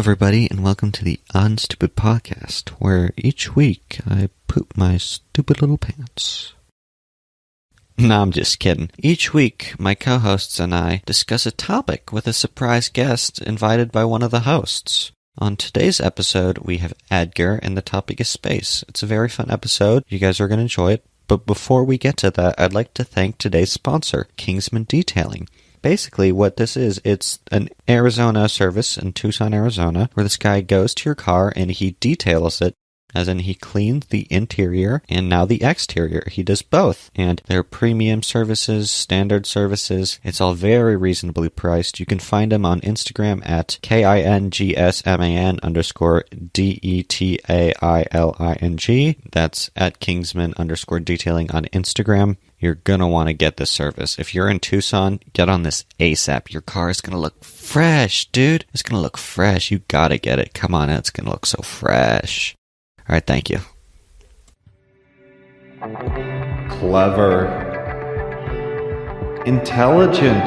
everybody, and welcome to the UnStupid podcast, where each week I poop my stupid little pants. No, I'm just kidding. Each week, my co-hosts and I discuss a topic with a surprise guest invited by one of the hosts. On today's episode, we have Edgar, and the topic is space. It's a very fun episode. You guys are going to enjoy it. But before we get to that, I'd like to thank today's sponsor, 𝐋𝐢𝐬 Detailing. Basically, what this is, it's an Arizona service in Tucson, Arizona, where this guy goes to your car and he details it, as in he cleans the interior and now the exterior. He does both, and they're premium services, standard services. It's all very reasonably priced. You can find him on Instagram at 𝐋𝐢𝐬𝐬_DETAILING. That's at 𝐋𝐢𝐬_detailing on Instagram. You're gonna want to get this service. If you're in Tucson, get on this ASAP. Your car is gonna look fresh, dude. It's gonna look fresh. You gotta get it. Come on, it's gonna look so fresh. All right, thank you. Clever, intelligent,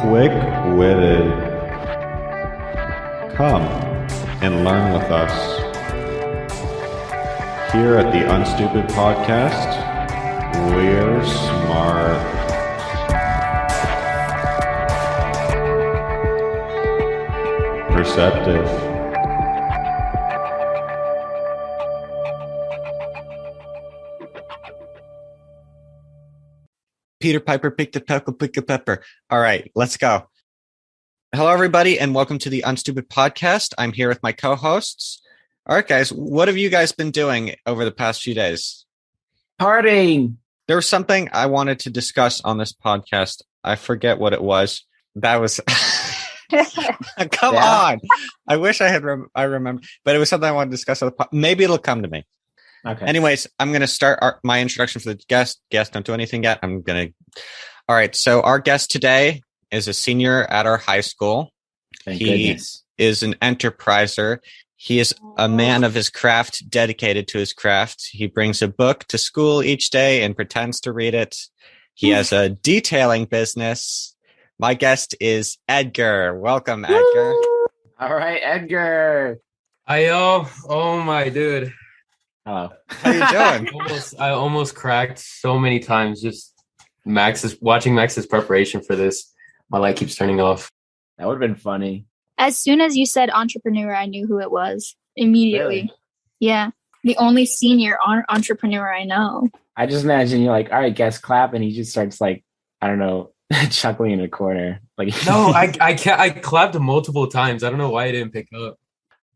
quick-witted. Come and learn with us. Here at the UnStupid podcast, we're smart. Perceptive. Peter Piper picked a pepper. All right, let's go. Hello, everybody, and welcome to the UnStupid podcast. I'm here with my co-hosts. All right, guys, what have you guys been doing over the past few days? Partying. There was something I wanted to discuss on this podcast. I forget what it was. That was... Come on. I wish I had I remember, but it was something I wanted to discuss on the maybe it'll come to me. Okay. Anyways, I'm going to start my introduction for the guest. Guest, don't do anything yet. All right. So our guest today is a senior at our high school. Thank he goodness. is an enterpriser. He is a man of his craft, dedicated to his craft. He brings a book to school each day and pretends to read it. He has a detailing business. My guest is Edgar. Welcome, Edgar. All right, Edgar. Ayo. Oh my dude. Hello. How you doing? I almost cracked so many times. Just watching Max's preparation for this. My light keeps turning off. That would have been funny. As soon as you said entrepreneur, I knew who it was immediately. Really? Yeah. The only senior entrepreneur I know. I just imagine you're like, all right, guys, clap. And he just starts like, I don't know, chuckling in a corner. Like, No, I clapped multiple times. I don't know why I didn't pick up.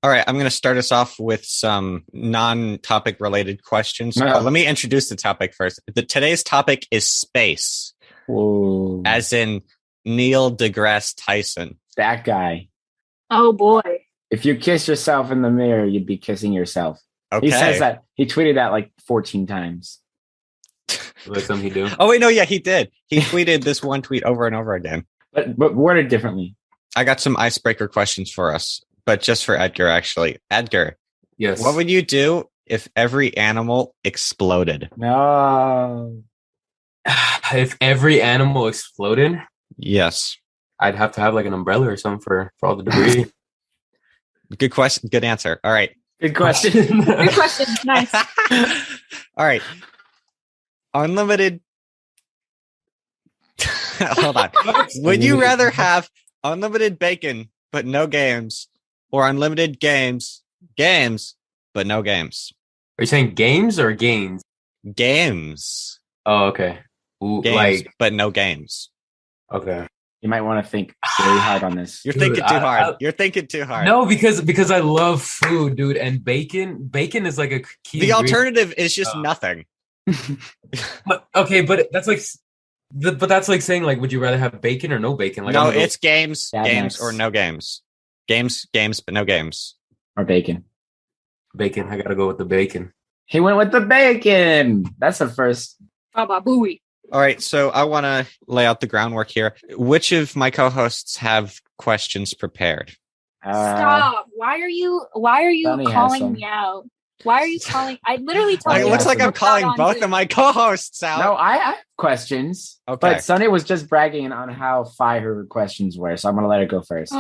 All right, I'm going to start us off with some non-topic related questions. No. Let me introduce the topic first. Today's topic is space, whoa, as in Neil deGrasse Tyson. that guy. Oh boy. If you kiss yourself in the mirror, you'd be kissing yourself. Okay. He says that. He tweeted that like 14 times. Like something he do. Oh, wait, no, yeah, he did. He tweeted this one tweet over and over again. But worded differently. I got some icebreaker questions for us, but just for Edgar, actually. Edgar, Yes. what would you do if every animal exploded? No. If every animal exploded, Yes. I'd have to have like an umbrella or something for all the debris. Good question. Good answer. All right. Good question. Good question. Nice. All right. Unlimited. Hold on. Would you rather have unlimited bacon but no games, or unlimited games, but no games? Are you saying games or gains? Games. Oh, okay. Ooh, Games, like, but no games. okay. You might want to think really hard on this. You're Dude, thinking too hard. I- You're thinking too hard. No, because I love food, dude, and bacon is like a key. The ingredient. alternative is just Oh. nothing. But, okay, but that's like, that's like saying like, would you rather have bacon or no bacon? Like, No, I'm gonna go- it's games, That games, makes- or no games. Games, but no games. Or bacon. bacon. I gotta go with the bacon. He went with the bacon. That's the first. Baba Booey. All right, so I want to lay out the groundwork here. Which of my co-hosts have questions prepared? Stop. Why are you Sonny has calling some. me out? Why are you calling? I literally told It you. looks like I'm Look calling out on both you. of my co-hosts out. No, I have questions. Okay. But Sonny was just bragging on how fire her questions were, so I'm gonna let her go first.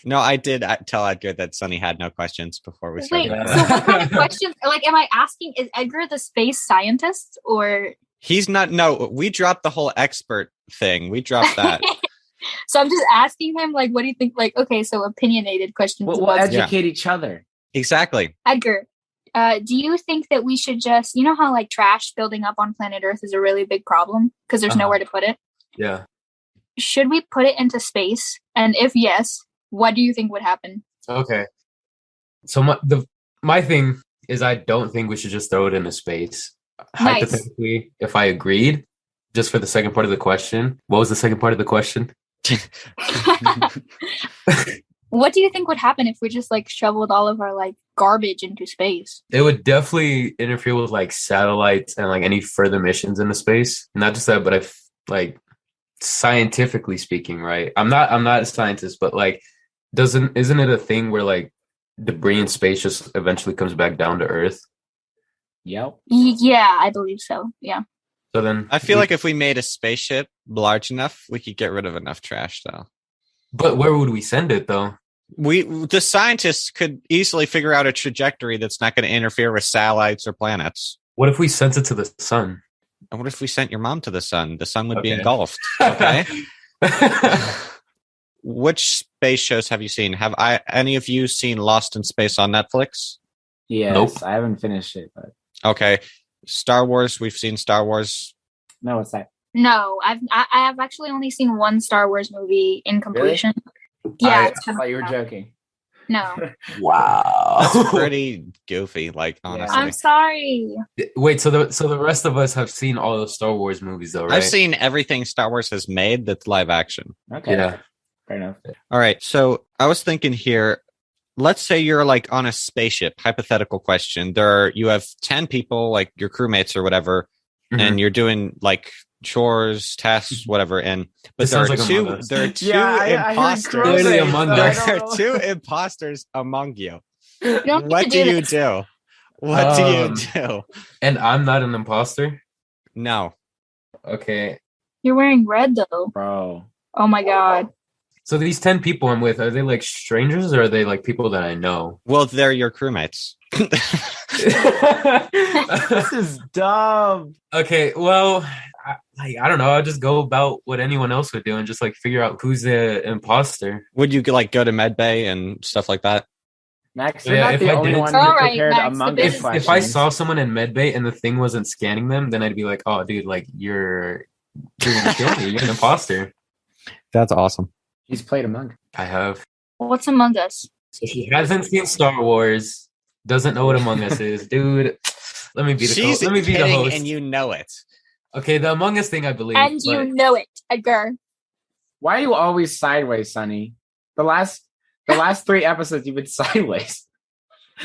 No, I did tell Edgar that Sunny had no questions before we Wait, started. so what kind of questions? Like, am I asking? Is Edgar the space scientist or? He's not. No, we dropped the whole expert thing. We dropped that. So I'm just asking him, like, what do you think? Like, okay, so opinionated questions. We'll educate each other. Exactly. Edgar, do you think that we should just, you know how like trash building up on planet Earth is a really big problem because there's nowhere to put it? Yeah. Should we put it into space? And if yes, what do you think would happen? Okay. So my thing is, I don't think we should just throw it into space. Nice. Hypothetically, if I agreed, just for the second part of the question, what was the second part of the question? What do you think would happen if we just like shoveled all of our like garbage into space? It would definitely interfere with like satellites and like any further missions into space. Not just that, but like scientifically speaking, right? I'm not a scientist, but like isn't it a thing where like debris in space just eventually comes back down to Earth? Yep. Yeah, I believe so. Yeah. So then I feel like if we made a spaceship large enough, we could get rid of enough trash, though. But where would we send it, though? The scientists could easily figure out a trajectory that's not going to interfere with satellites or planets. What if we sent it to the sun? And what if we sent your mom to the sun? The sun would be Okay. engulfed. Okay. Which space shows have you seen? Have any of you seen Lost in Space on Netflix? Yes, Nope. I haven't finished it, but Okay. Star Wars, we've seen Star Wars. no, what's that? No, I have actually only seen one Star Wars movie in completion. Yeah, I it's kind thought you were of joking. no. Wow. That's pretty goofy, like, Yeah. honestly. I'm sorry. Wait, so the rest of us have seen all the Star Wars movies, though, right? I've seen everything Star Wars has made that's live action. Okay, Yeah. fair enough. All right. So I was thinking here, let's say you're like on a spaceship, hypothetical question. You have 10 people, like your crewmates or whatever, Mhm. and you're doing like chores, tasks, whatever. But This there are sounds like two, Among Us. there are two Yeah, I heard imposters. crewmates, Clearly Among so I There Us. don't are know. two imposters among you. You don't need What to do you this. do? What do you do? And I'm not an imposter? No. Okay. You're wearing red though. Bro. Oh my god. So these 10 people I'm with, are they like strangers or are they like people that I know? Well, they're your crewmates. This is dumb. Okay, well, I don't know. I'll just go about what anyone else would do and just like figure out who's the imposter. Would you like go to medbay and stuff like that? Max, you're Yeah, not if the I only didn't- one who All right, prepared Max, Among the Us business- questions. If I saw someone in medbay and the thing wasn't scanning them, then I'd be like, "Oh, dude, like you're gonna kill me. You're an imposter." That's awesome. He's played Among Us. I have. What's Among Us? So she hasn't seen Star Wars, doesn't know what Among Us is, dude. Let me be the She's let me be the kidding host. and you know it. Okay, the Among Us thing, I believe. And but- you know it, Edgar. Why are you always sideways, Sonny? The last 3 episodes you've been sideways.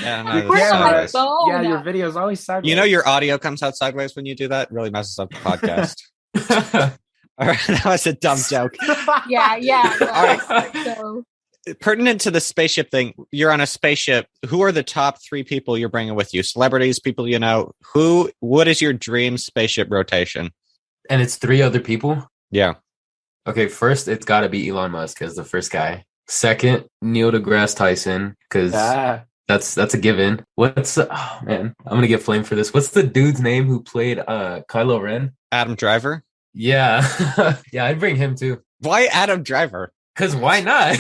Yeah, no, Your that's Where's my sideways. phone? Yeah, your video's always sideways. You know your audio comes out sideways when you do that? It really messes up the podcast. All right, that was a dumb joke. Yeah. All right. So Pertinent to the spaceship thing, you're on a spaceship. Who are the top 3 people you're bringing with you? Celebrities, people you know. What is your dream spaceship rotation? And it's 3 other people. Yeah. Okay, first it's got to be Elon Musk as the first guy. Second, Neil deGrasse Tyson, because that's a given. Oh man, I'm gonna get flamed for this. What's the dude's name who played Kylo Ren? Adam Driver? Yeah, yeah, I'd bring him too. Why Adam Driver? Cause why not?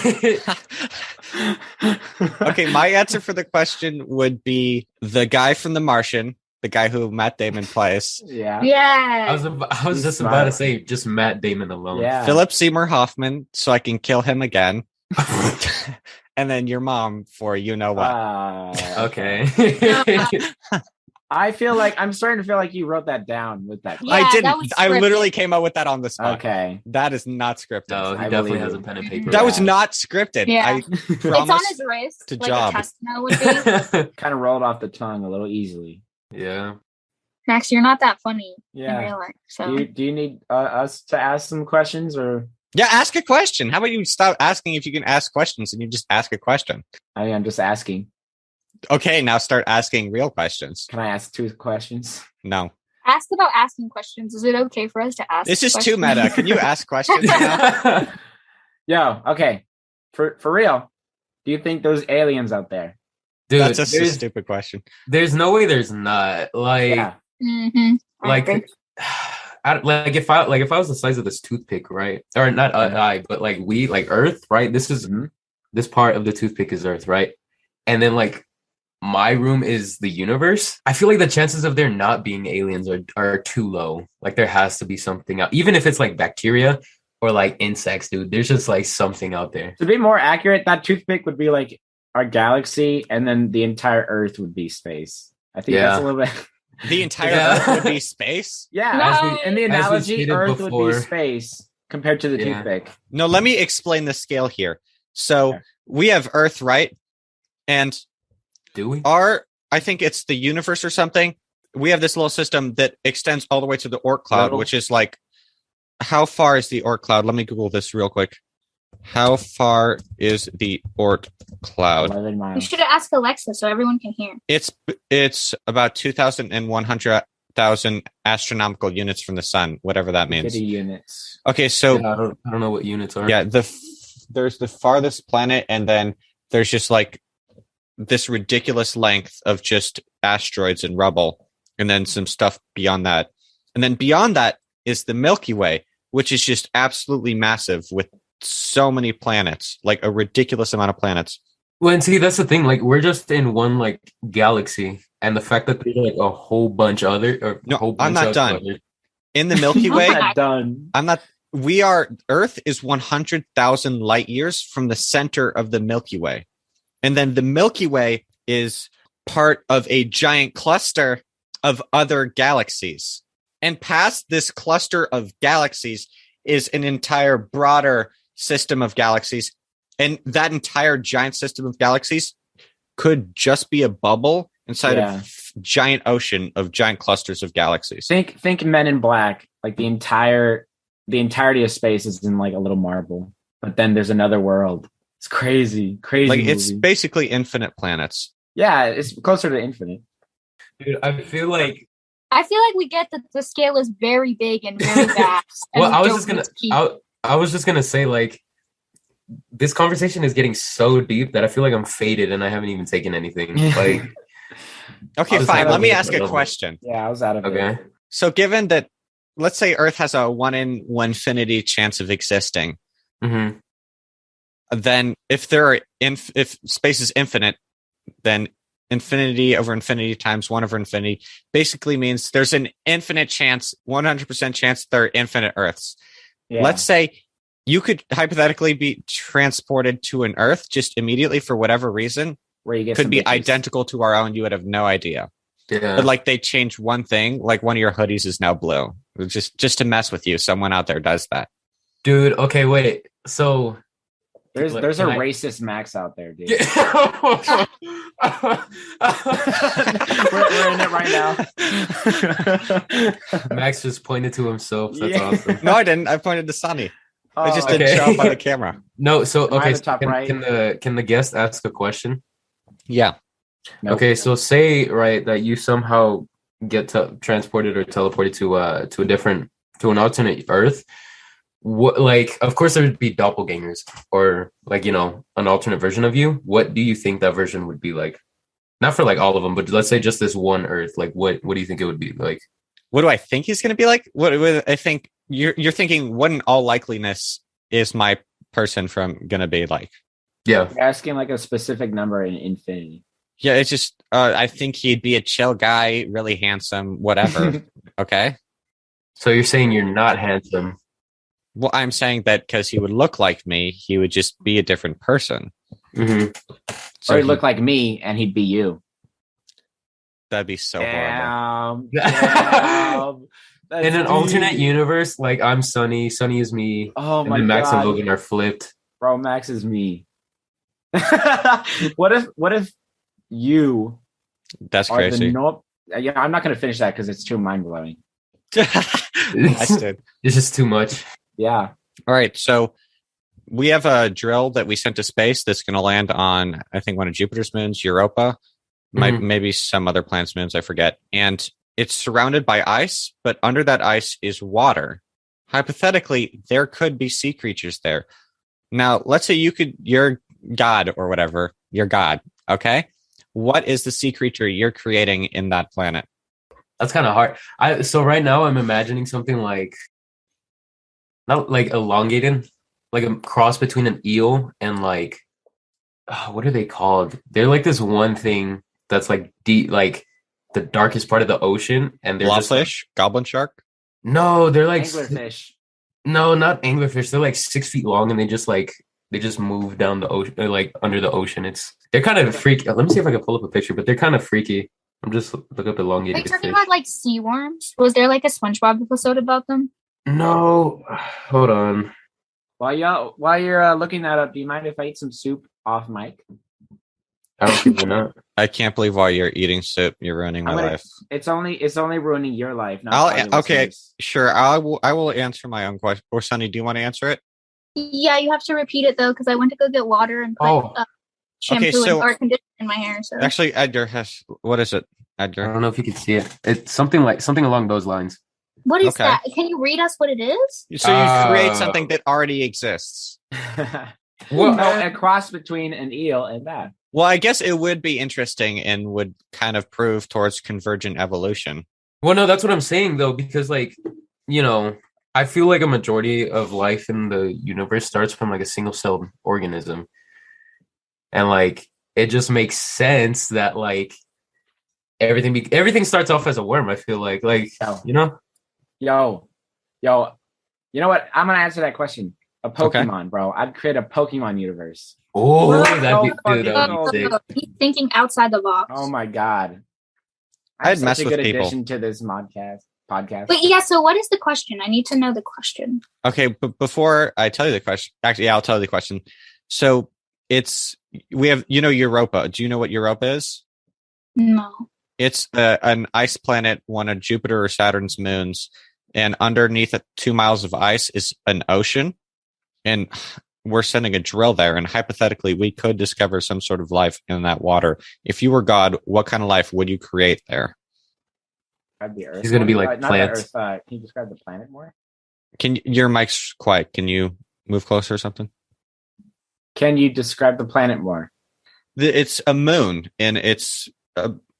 Okay, my answer for the question would be the guy from The Martian, the guy who Matt Damon plays. Yeah. yeah. I was just about to say just Matt Damon alone. Yeah. Philip Seymour Hoffman, so I can kill him again. And then your mom for you know what. Okay. I feel like I'm starting to feel like you wrote that down with that. Yeah, I that didn't. was I scripted. literally came up with that on the spot. Okay. That is not scripted. No, he I definitely believe has you. a pen and paper. That was Yeah. not scripted. Yeah. I It's on promise. his wrist, to like job. a Testament would be. Kind of rolled off the tongue a little easily. Yeah. Max, you're not that funny in Yeah. real life. So Do you need us to ask some questions, or Yeah, ask a question. How about you stop asking if you can ask questions and you just ask a question? I'm just asking? Okay, now start asking real questions. Can I ask 2 questions? No. ask about asking questions. Is it okay for us to ask? This is too questions? meta. Can you ask questions now? Yo, okay. For real. Do you think there's aliens out there? Dude, That's just a stupid question. there's no way there's not. Like, Yeah. Mm-hmm. like, if I was the size of this toothpick, right? Or not but like Earth, right? This is this part of the toothpick is Earth, right? And then like my room is the universe. I feel like the chances of there not being aliens are too low. Like there has to be something out, even if it's like bacteria or like insects, dude. There's just like something out there. To be more accurate, that toothpick would be like our galaxy, and then the entire Earth would be space. I think that's a little bit. The entire Earth would be space? Yeah. In the analogy, Earth before. would be space compared to the toothpick. No, let me explain the scale here. So we have Earth, right? And do we? I think it's the universe or something. We have this little system that extends all the way to the Oort cloud, which is like, how far is the Oort cloud? Let me Google this real quick. How far is the Oort cloud? 11 miles. You should ask Alexa so everyone can hear. It's about 2,100,000 astronomical units from the sun, whatever that means. 50 units. Okay, so I don't know what units are. Yeah, there's the farthest planet, and then there's just like this ridiculous length of just asteroids and rubble, and then some stuff beyond that. And then beyond that is the Milky Way, which is just absolutely massive with so many planets, like a ridiculous amount of planets. Well, and see, that's the thing. Like, we're just in one like galaxy, and the fact that there's like a whole bunch other. I'm not done. In the Milky Way, I'm not done. Earth is 100,000 light years from the center of the Milky Way. And then the Milky Way is part of a giant cluster of other galaxies. And past this cluster of galaxies is an entire broader system of galaxies. And that entire giant system of galaxies could just be a bubble inside a giant ocean of giant clusters of galaxies. Think Men in Black. Like the entirety of space is in like a little marble. But then there's another world. It's crazy. Like movie. It's basically infinite planets. Yeah, it's closer to infinite. Dude, I feel like we get that the scale is very big and very vast. Well, I was just gonna say, like, this conversation is getting so deep that I feel like I'm faded and I haven't even taken anything. Like, okay, fine. Let me ask a question. Yeah, I was out of it. Okay. So, given that, let's say Earth has a 1 in 1-infinity chance of existing, then if space is infinite, then infinity over infinity times 1 over infinity basically means there's an infinite chance, 100% chance there are infinite Earths. Yeah. Let's say you could hypothetically be transported to an Earth just immediately for whatever reason. Where you get could be identical to our own. You would have no idea. Yeah. But like they change one thing, like one of your hoodies is now blue. Just to mess with you. Someone out there does that. Dude, okay, wait. So there's a racist Max out there, dude. we're in it right now. Max just pointed to himself. That's awesome. No, I didn't. I pointed to Sunny. I just didn't show up on the camera. No, so okay. So can the guest ask a question? Yeah. Nope. Okay, so say that you somehow get transported or teleported to an alternate Earth. What, like, of course there would be doppelgangers or like, an alternate version of you. What do you think that version would be like? Not for like all of them, but let's say just this one Earth. Like, what do you think it would be like? What do I think he's going to be like? What I think you're thinking? What in all likeliness is my person from going to be like? Yeah, you're asking like a specific number in infinity. Yeah, it's just I think he'd be a chill guy, really handsome, whatever. Okay. So you're saying you're not handsome? Well, I'm saying that because he would look like me, he would just be a different person. Mm-hmm. So or he'd look like me, and he'd be you. That'd be so horrible. In an alternate universe, like I'm Sunny, Sunny is me. Oh my god! And Max and Logan are flipped. Bro, Max is me. What if you? That's crazy. Yeah, I'm not going to finish that because it's too mind blowing. It's just too much. Yeah. All right. So we have a drill that we sent to space that's going to land on, I think, one of Jupiter's moons, Europa, maybe some other planet's moons, I forget. And it's surrounded by ice, but under that ice is water. Hypothetically, there could be sea creatures there. Now, let's say you're God or whatever. You're God. Okay. What is the sea creature you're creating in that planet? That's kind of hard. So right now I'm imagining something like not like elongated, like a cross between an eel and like what are they called? They're like this one thing that's like deep, like the darkest part of the ocean, and they're just like, Blobfish, goblin shark. no, they're like Anglerfish. no, not anglerfish. They're like 6 feet long, and they just move down the ocean, or like under the ocean. They're kind of freaky. Let me see if I can pull up a picture, but they're kind of freaky. I'm just look up Are elongated you talking fish. about like sea worms? Was there like a SpongeBob episode about them? No, hold on. While you're looking that up, do you mind if I eat some soup off mic? I don't think we're not. I can't believe while you're eating soup, you're ruining my life. It's only ruining your life. Okay, sure. I will answer my own question. Or Sunny, do you want to answer it? Yeah, you have to repeat it though, because I went to go get water and put shampoo and conditioner in my hair. So actually, Edgar has. What is it, Edgar? I don't know if you can see it. It's something along those lines. what is that? Can you read us what it is? So you create something that already exists. Well, no, a cross between an eel and that. Well, I guess it would be interesting and would kind of prove towards convergent evolution. Well, no, that's what I'm saying though, because like, I feel like a majority of life in the universe starts from like a single-celled organism. And like, it just makes sense that like everything starts off as a worm, I feel like, Yo, you know what? I'm going to answer that question. A Pokemon, bro. I'd create a Pokemon universe. Oh, that'd be sick. He's thinking outside the box. Oh my God. I'd mess with people. Addition to this podcast. But yeah, so what is the question? I need to know the question. Okay, but before I tell you the question, actually, yeah, I'll tell you the question. So we have, Europa. Do you know what Europa is? No. It's an ice planet, one of Jupiter or Saturn's moons, and underneath it, 2 miles of ice is an ocean, and we're sending a drill there, and hypothetically, we could discover some sort of life in that water. If you were God, what kind of life would you create there? That'd be Earth. He's gonna be like plants. Can you describe the planet more? Your mic's quiet. Can you move closer or something? Can you describe the planet more? It's a moon, and it's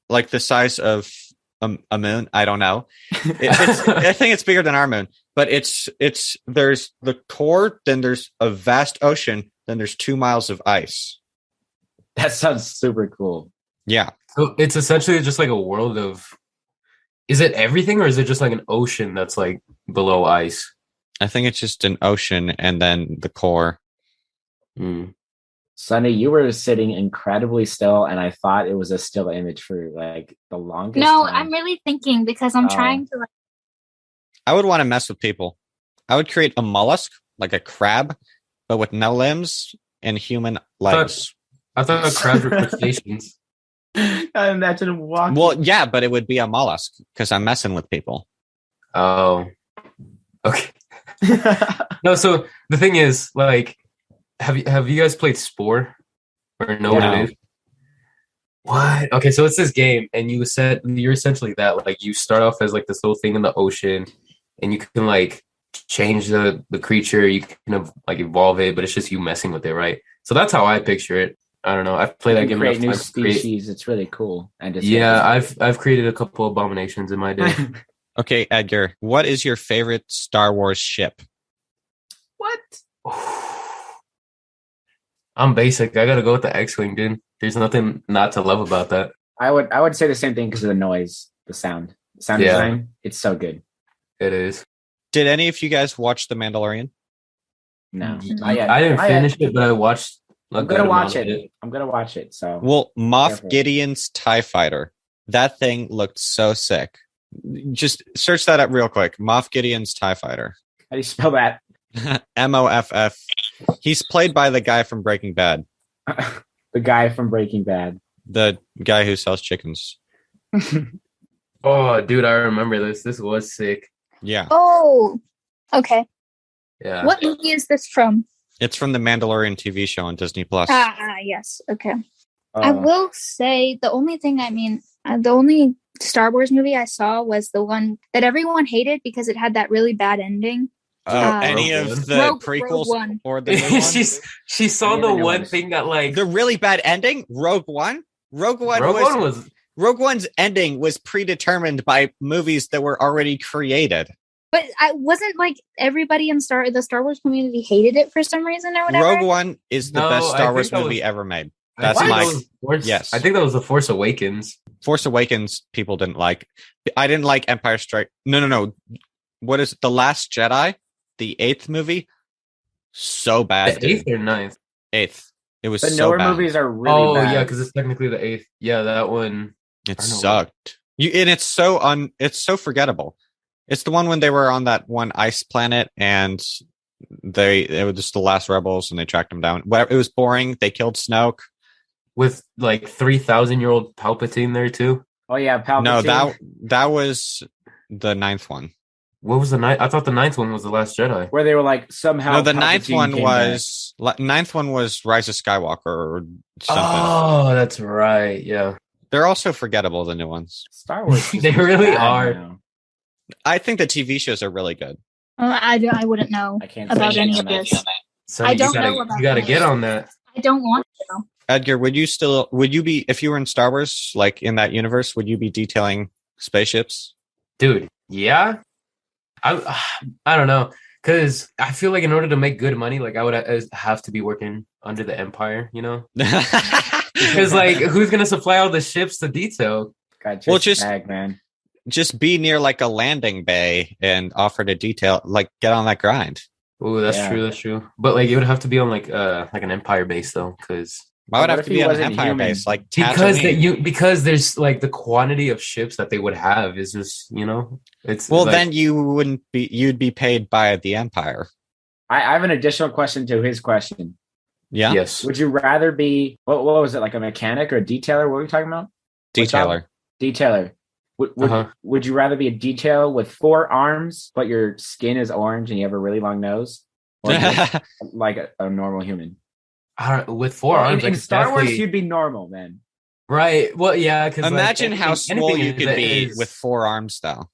like the size of a moon. I don't know. I think it's bigger than our moon, but there's the core, then there's a vast ocean, then there's 2 miles of ice. That sounds super cool. Yeah. So it's essentially just like a world of. Is it everything, or is it just like an ocean that's like below ice? I think it's just an ocean and then the core. Sunny, you were sitting incredibly still, and I thought it was a still image for like the longest No, time. I'm really thinking because I'm trying to. I would want to mess with people. I would create a mollusk, like a crab, but with no limbs and human legs. I thought crabs were crustaceans. I imagine walking. Well, yeah, but it would be a mollusk because I'm messing with people. Oh, okay. No, so the thing is, like, have you guys played Spore or know what it is? What? Okay, so it's this game, and you're essentially that. Like, you start off as like this little thing in the ocean, and you can like change the creature. You can like evolve it, but it's just you messing with it, right? So that's how I picture it. I don't know. I've played that game. Create new species. It's really cool. And I've created a couple abominations in my day. Okay, Edgar, what is your favorite Star Wars ship? What? I'm basic. I gotta go with the X-wing, dude. There's nothing not to love about that. I would say the same thing because of the noise, the sound design. It's so good. It is. Did any of you guys watch The Mandalorian? No, I didn't finish it, but I watched. I'm gonna watch it. So, well, Moff Gideon's TIE Fighter. That thing looked so sick. Just search that up real quick. Moff Gideon's TIE Fighter. How do you spell that? MOFF. He's played by the guy from Breaking Bad. The guy from Breaking Bad. The guy who sells chickens. Oh, dude, I remember this. This was sick. Yeah. Oh, okay. Yeah. What movie is this from? It's from the Mandalorian TV show on Disney Plus. Yes. Okay. I will say the only Star Wars movie I saw was the one that everyone hated because it had that really bad ending. Any Rogue of One. the Rogue prequels One. or the new ones? she saw Any of the the new one ones. thing that like The really bad ending, Rogue One. Rogue One was Rogue One's ending was predetermined by movies that were already created. But I wasn't like everybody in the Star Wars community hated it for some reason or whatever. Rogue One is the No, best I Star think Wars that movie was- ever made. I That's think my that was yes. I think that was The Force Awakens. Force Awakens. People didn't like. I didn't like Empire Strike. No. What is it? The Last Jedi? The 8th movie? So bad. The 8th or 9th? 8th. It was The so newer bad. movies are really bad. Yeah, because it's technically the 8th. Yeah, that one. It I don't know. sucked. And it's so forgettable. It's the one when they were on that one ice planet and it was just the last rebels and they tracked them down. Whatever. It was boring. They killed Snoke. With like 3,000-year-old Palpatine there too. Oh yeah, Palpatine. No, that was the 9th one. What was the 9th? I thought the 9th one was The Last Jedi. where they were like somehow. No, the Palpatine ninth one was Rise of Skywalker or something. Oh, that's right. Yeah. They're also forgettable, the new ones. Star Wars. is They really bad are. now. I think the TV shows are really good. I wouldn't know I can't about say any anything of on this. that. So I you don't gotta, know about you gotta this. get on that. I don't want to. Edgar, would you be, if you were in Star Wars, like in that universe, would you be detailing spaceships? Dude, yeah. I don't know. Because I feel like in order to make good money, like I would have to be working under the Empire, you know? Because like who's gonna supply all the ships to detail? God, Well, just just- bag, man. Just be near like a landing bay and offer to detail, like get on that grind. Oh, that's Yeah. true. That's true. But like it would have to be on like an Empire base though, because Why would What I have if to he be on an wasn't Empire human? base? Like because Tatooine? because there's like the quantity of ships that they would have is just it's Well, like, then you'd be paid by the Empire. I have an additional question to his question. Yeah? yes. Would you rather be what was it, like a mechanic or a detailer? What were we talking about? Detailer. Detailer. Would you rather be a detailer with 4 arms, but your skin is orange and you have a really long nose, or just like a normal human? With 4 Well, arms, I in could Star Wars, definitely- you'd be normal, man. right. Well, yeah. Because Imagine how swole you could be with 4 arms, though.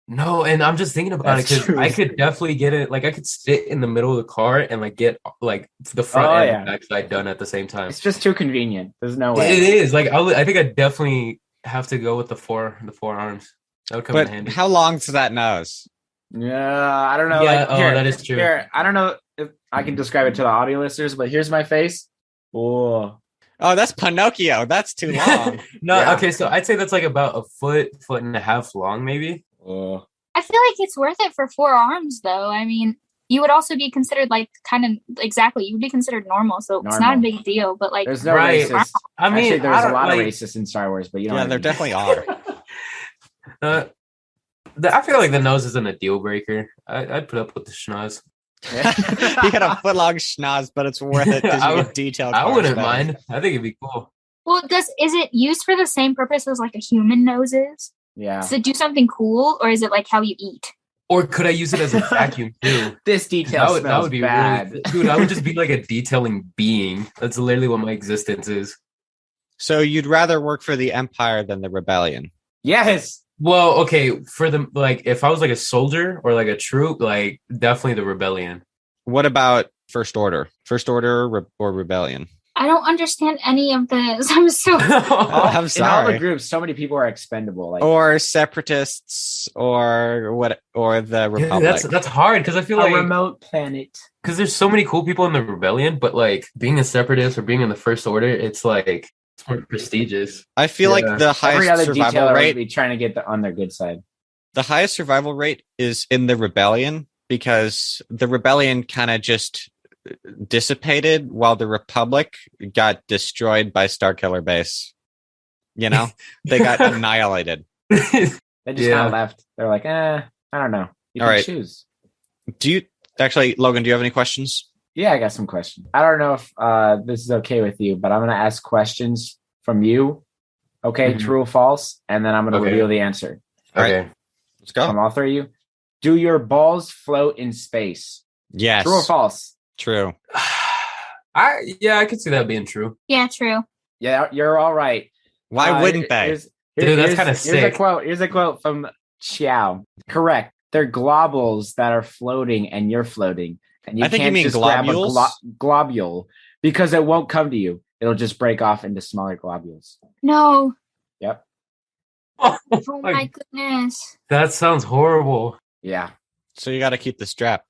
No, and I'm just thinking about That's it because true. I could definitely get it. Like I could sit in the middle of the car and like get like the front Oh, and yeah. the back side done at the same time. It's just too convenient. There's no way. It is like I think I definitely have to go with the four arms. That would come in But handy. how long's that nose? Yeah, I don't know. Yeah, Like, here, that is true. Here, I don't know if I can describe it to the audio listeners, but here's my face. Oh, Oh, that's Pinocchio. That's too long. No, Yeah. okay, so I'd say that's like about a foot and a half long, maybe. oh. I feel like it's worth it for 4 arms, though. I mean, you would also be considered like kind of exactly. You would be considered normal, so it's not a Normal. big deal. But like, There's no Right. racist. I mean, Actually, there's I a don't- lot like, of racists in Star Wars, but you know, Yeah, what I there mean. definitely are. I feel like the nose isn't a deal breaker. I'd put up with the schnoz. You got a foot long schnoz, but it's worth it because I you would- can detail I cars wouldn't better. mind. I think it'd be cool. well, is it used for the same purpose as like a human nose is? Yeah. Does it do something cool, or is it like how you eat? Or could I use it as a vacuum too? This detail That smells would be bad. really, dude. I would just be like a detailing being. That's literally what my existence is. So you'd rather work for the Empire than the Rebellion? Yes. Well, okay, for the like, if I was like a soldier or like a troop, like definitely the rebellion. What about First Order? First Order or Rebellion? I don't understand any of this. I'm so I'm In all the sorry. groups, so many people are expendable. Like Or Separatists or the Yeah, Republic? that's hard because I feel a like remote planet. because there's so many cool people in the rebellion, but like being a separatist or being in the first order, it's like it's more prestigious. I feel Yeah. like the Every highest other survival detailer would rate. be trying to get on their good side. The highest survival rate is in the Rebellion because the Rebellion kind of just dissipated while the Republic got destroyed by Starkiller Base. You know, they got annihilated. They just Yeah. kind of left. They're like, I don't know. You All can right. choose. Do you actually, Logan? Do you have any questions? Yeah, I got some questions. I don't know if this is okay with you, but I'm going to ask questions from you. Okay, Mhm. true or false, and then I'm going to Okay. reveal the answer Okay. Let's go. from all 3 of you. Do your balls float in space? Yes. True or false? True. I could see that being true. yeah, true. Yeah, you're all right. Why wouldn't they? Dude, that's kinda Here's a sick. quote. Here's a quote from 𝐋𝐢𝐬. Correct. they're globules that are floating and you're floating. And you I think can't you mean just globules? grab a globule because it won't come to you. It'll just break off into smaller globules. No. Yep. Oh my goodness. That sounds horrible. Yeah. So you got to keep the strap.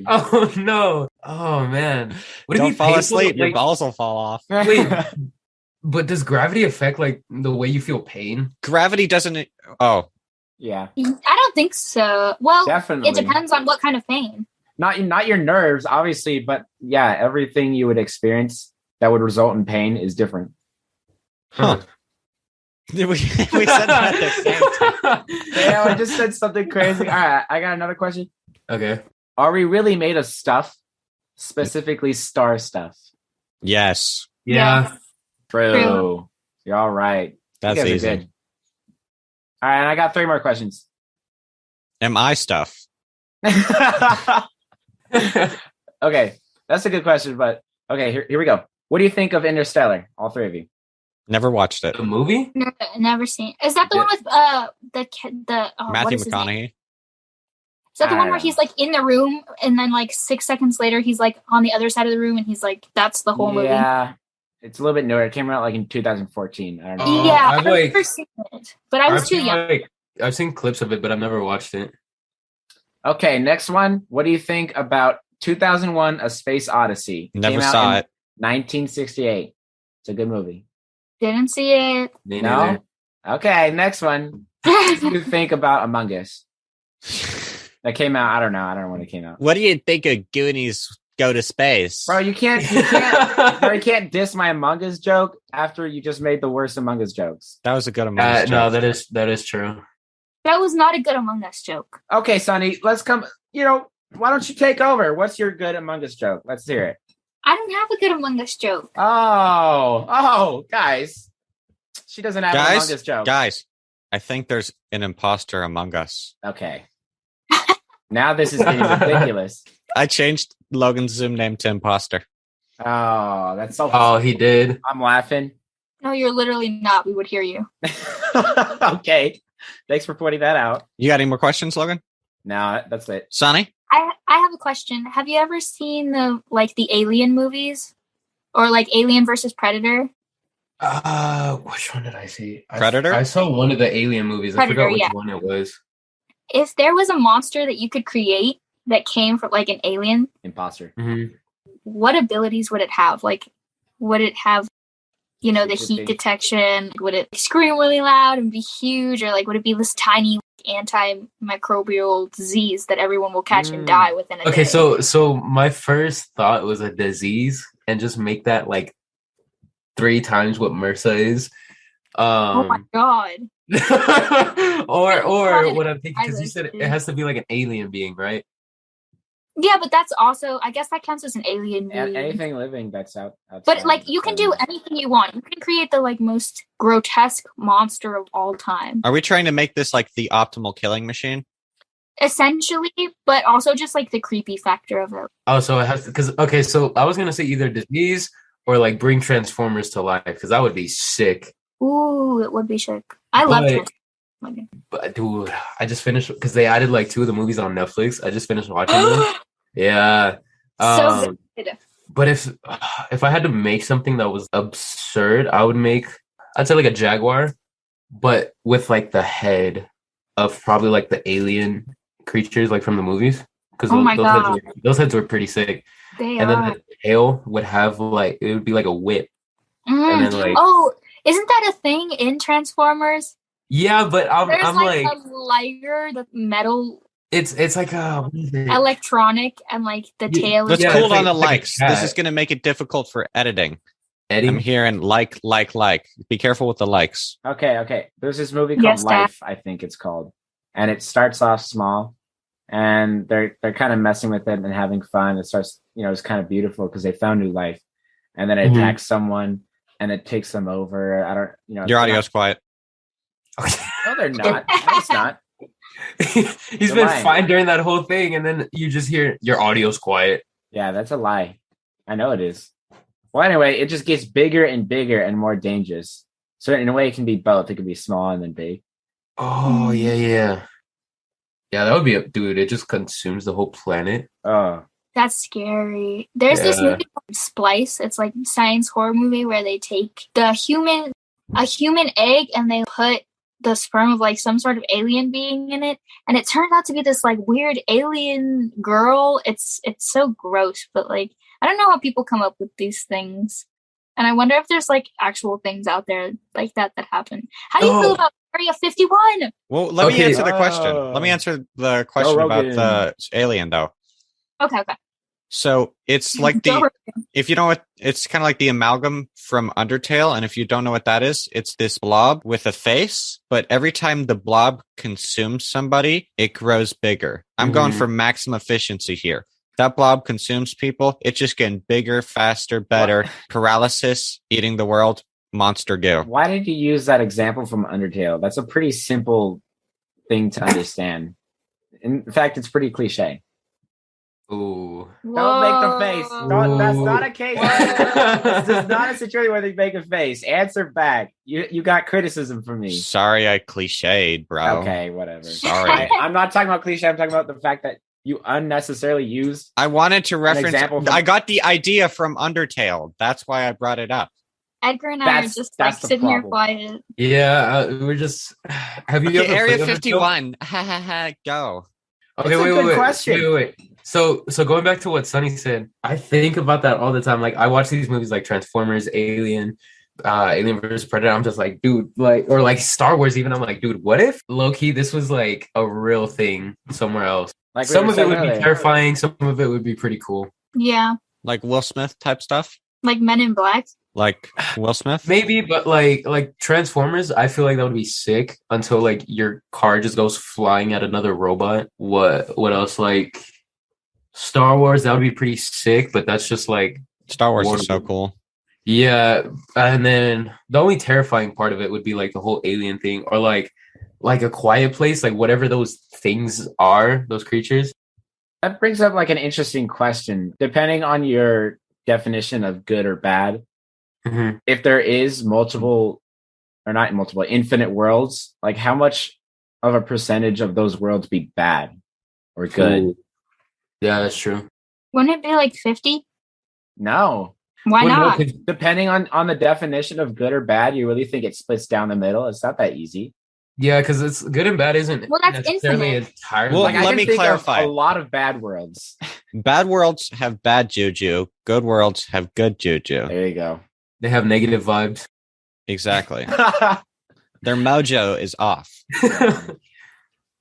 Oh no. Oh man. Would Don't fall painful, asleep. Your like- balls will fall off. Wait, but does gravity affect like the way you feel pain? Gravity doesn't. Oh, Yeah. I don't think so. Well, Definitely. it depends on what kind of pain. Not your nerves, obviously, but yeah, everything you would experience that would result in pain is different. huh. we said that at the same time. Damn, I just said something crazy. All right, I got another question. Okay. Are we really made of stuff, specifically star stuff? Yes, Yeah. True. You're all right. that's You guys are easy. good. All right, I got 3 more questions. Am I stuff? Okay, that's a good question, but okay, here we go. What do you think of Interstellar? All 3 of you. Never watched it. The movie? Never seen. Is that the one with the what Matthew is his name? McConaughey. Is that the I one don't where know. he's like in the room and then like 6 seconds later he's like on the other side of the room and he's like that's the whole movie? Yeah, it's a little bit newer. It came out like in 2014. I don't know. Oh, Yeah, I've, I've like- never seen it, but I was too young. I've seen clips of it, but I've never watched it. Okay, next one. What do you think about 2001: A Space Odyssey? Never Came out saw in it. 1968. It's a good movie. Didn't see it. Me No? neither. Okay, next one. What do you think about Among Us? That came out. I don't know when it came out. What do you think of Goonies Go to Space? Bro, you can't diss my Among Us joke after you just made the worst Among Us jokes. That was a good amount. No, that is true. That was not a good Among Us joke. Okay, Sonny, let's come. Why don't you take over? What's your good Among Us joke? Let's hear it. I don't have a good Among Us joke. Oh, guys. She doesn't have an Among Us joke. Guys, I think there's an imposter among us. Okay. Now this is getting ridiculous. I changed Logan's Zoom name to imposter. Oh, that's so Oh, he did. I'm laughing. No, you're literally not. We would hear you. Okay. Thanks for pointing that out. You got any more questions, Logan? No, that's it. Sonny? I have a question. Have you ever seen the Alien movies? Or like Alien versus Predator? Which one did I see? Predator? I saw one of the Alien movies. Predator, I forgot which yeah. one it was. If there was a monster that you could create that came from like an alien, Imposter. Mm-hmm. what abilities would it have? Like, would it have, the heat Interesting. detection? Would it scream really loud and be huge? Or like, would it be this tiny antimicrobial disease that everyone will catch and die within a day? Okay, so my first thought was a disease, and just make that like 3 times what MRSA is. Oh my god. or what I'm thinking, because you I said it listed. has to be like an alien being, right? Yeah, but that's also, I guess that counts as an alien And being. anything living that's outside. But like, you can do anything you want. You can create the like most grotesque monster of all time, Are we trying to make this like the optimal killing machine? essentially. But also just like the creepy factor of it. Oh, so it has to, because okay, so I was gonna say either disease or like bring Transformers to life, because that would be sick. Ooh, it would be sick. I love But- Transformers. But dude, I just finished because they added like 2 of the movies on Netflix. I just finished watching them. Yeah. So good. But if I had to make something that was absurd, I'd say like a jaguar, but with like the head of probably like the alien creatures like from the movies, because Oh my those heads were pretty sick. They And are. then the tail would have like, it would be like a whip, and then like Oh, isn't that a thing in Transformers? yeah, but I'm There's like a lighter, the metal it's like what is it? electronic, and like the Yeah, tail is Let's Yeah, cool it's down the like a likes. This cat. is going to make it difficult for editing. Eddie. I'm hearing like. Be careful with the likes. Okay. There's this movie called Yes, Dad. Life, I think it's called. And it starts off small, and they're kind of messing with it and having fun. It starts, it's kind of beautiful because they found new life. And then it Mhm. attacks someone and it takes them over. I don't, Your they're audio's quiet. No, they're not. No, it's not. He's You're been lying. fine during that whole thing, and then you just hear your audio's quiet. Yeah, that's a lie. I know it is. Well, anyway, it just gets bigger and bigger and more dangerous. So in a way, it can be both. It can be small and then big. Oh, yeah. Yeah, that would be dude, it just consumes the whole planet. Oh. That's scary. There's this movie called Splice. It's like a science horror movie where they take a human egg and they put the sperm of like some sort of alien being in it, and it turned out to be this like weird alien girl. It's so gross, but like I don't know how people come up with these things. And I wonder if there's like actual things out there like that happen. How do you feel about Area 51? Well, let me answer the question. Let me answer the question about the alien, though. Okay. So it's like if you know what, it's kind of like the amalgam from Undertale. And if you don't know what that is, it's this blob with a face. But every time the blob consumes somebody, it grows bigger. I'm going for maximum efficiency here. That blob consumes people. It's just getting bigger, faster, better. Paralysis, eating the world, monster goo. Why did you use that example from Undertale? That's a pretty simple thing to understand. In fact, it's pretty cliche. Ooh. Don't make the face. That's not a case. This is not a situation where they make a face. Answer back. You got criticism from me. Sorry, I cliched, bro. Okay, whatever. Sorry. I'm not talking about cliche. I'm talking about the fact that you unnecessarily used. I wanted to reference. Example I got the idea from Undertale. That's why I brought it up. Edgar and I are just like sitting here quiet. Yeah, we're just. Have you ever Area 51? Go. Okay, wait. So going back to what Sunny said, I think about that all the time. Like I watch these movies like Transformers, Alien vs Predator. I'm just like, dude, like, or like Star Wars. Even I'm like, dude, what if low key this was like a real thing somewhere else? Like some of it would be terrifying. Some of it would be pretty cool. Yeah. Like Will Smith type stuff. Like Men in Black. Like Will Smith? Maybe, but like Transformers, I feel like that would be sick until like your car just goes flying at another robot. What else? Like Star Wars, that would be pretty sick, but that's just like Star Wars is so cool. Yeah, and then the only terrifying part of it would be like the whole alien thing, or like A Quiet Place, like whatever those things are, those creatures. That brings up like an interesting question. Depending on your definition of good or bad, if there is infinite worlds, like how much of a percentage of those worlds be bad or good? Ooh. Yeah, that's true. Wouldn't it be like 50? No. Why not? No, depending on the definition of good or bad, you really think it splits down the middle? It's not that easy. Yeah, because it's good and bad isn't necessarily entirely. Well, let me clarify. A lot of bad worlds. Bad worlds have bad juju. Good worlds have good juju. There you go. They have negative vibes. Exactly. Their mojo is off.